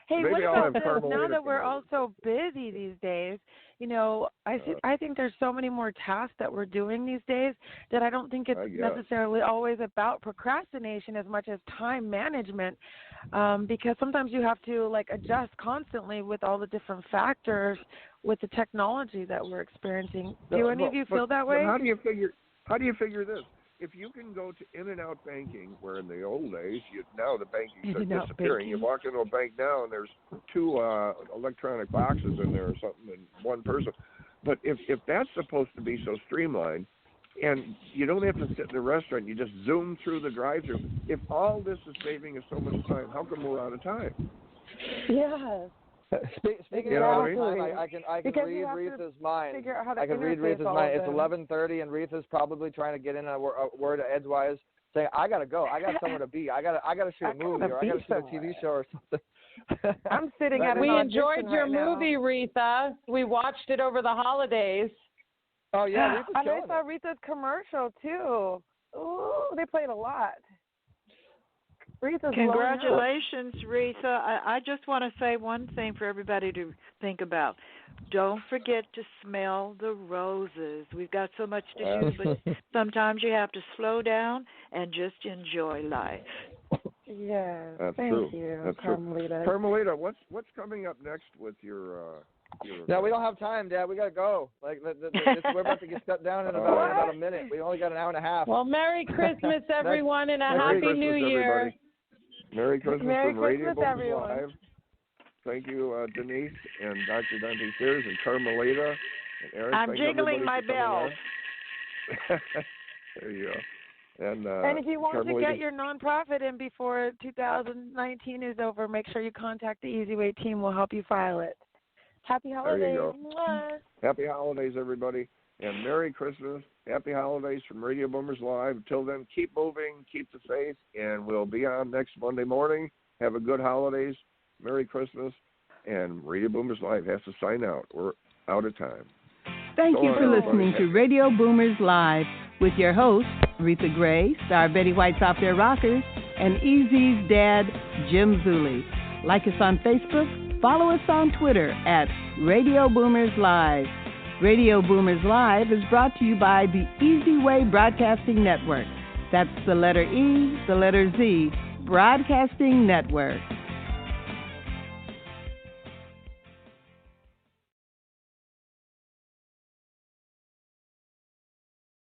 Hey, maybe what I'll about have this? Carmelita Now that we're come all so busy these days, you know, I think there's so many more tasks that we're doing these days that I don't think it's necessarily always about procrastination as much as time management, because sometimes you have to adjust constantly with all the different factors with the technology that we're experiencing. Do any of you feel that way? How do you figure this? If you can go to in-and-out banking, where in the old days, now the banking's disappearing. You walk into a bank now, and there's 2 electronic boxes in there or something, and one person. But if that's supposed to be so streamlined, and you don't have to sit in a restaurant, you just zoom through the drive-thru. If all this is saving us so much time, how come we're out of time? Yes. Speaking of time, I can read Reatha's mind. I can read Reatha's mind. It's 11:30, and Reatha's probably trying to get in a word edgewise, saying, "I gotta go. I got somewhere to be. I gotta shoot a movie, or I gotta shoot a TV show or something." I'm sitting at. We enjoyed your movie, Reatha. We watched it over the holidays. Oh yeah, and I saw Reatha's commercial too. Ooh, they played a lot. Congratulations, Reatha. I just want to say one thing for everybody to think about. Don't forget to smell the roses. We've got so much to do, but sometimes you have to slow down and just enjoy life. Yes, thank you, That's Carmelita. True. Carmelita, what's coming up next with your No, we don't have time, Dad. We got to go. We're about to get shut down in about a minute. We only got an hour and a half. Well, Merry Christmas, everyone, and a Happy New Year. Everybody. Merry Christmas from Radio Boomers everyone. Live. Thank you, Denise and Dr. Dante Sears and Carmelita and Eric. I'm jiggling my bell. There you go. And if you want Carmelita. to get your nonprofit in before 2019 is over, make sure you contact the Easy Way team. We'll help you file it. Happy holidays. There you go. Mwah. Happy holidays, everybody. And Merry Christmas. Happy holidays from Radio Boomers Live. Until then, keep moving, keep the faith, and we'll be on next Monday morning. Have a good holidays. Merry Christmas. And Radio Boomers Live has to sign out. We're out of time. Thank you for listening to Radio Boomers Live with your hosts, Reatha Gray, Star Betty White's Off Their Rockers, and Easy's dad, Jim Zuley. Like us on Facebook, follow us on Twitter at Radio Boomers Live. Radio Boomers Live is brought to you by the Easy Way Broadcasting Network. That's the letter E, the letter Z, Broadcasting Network.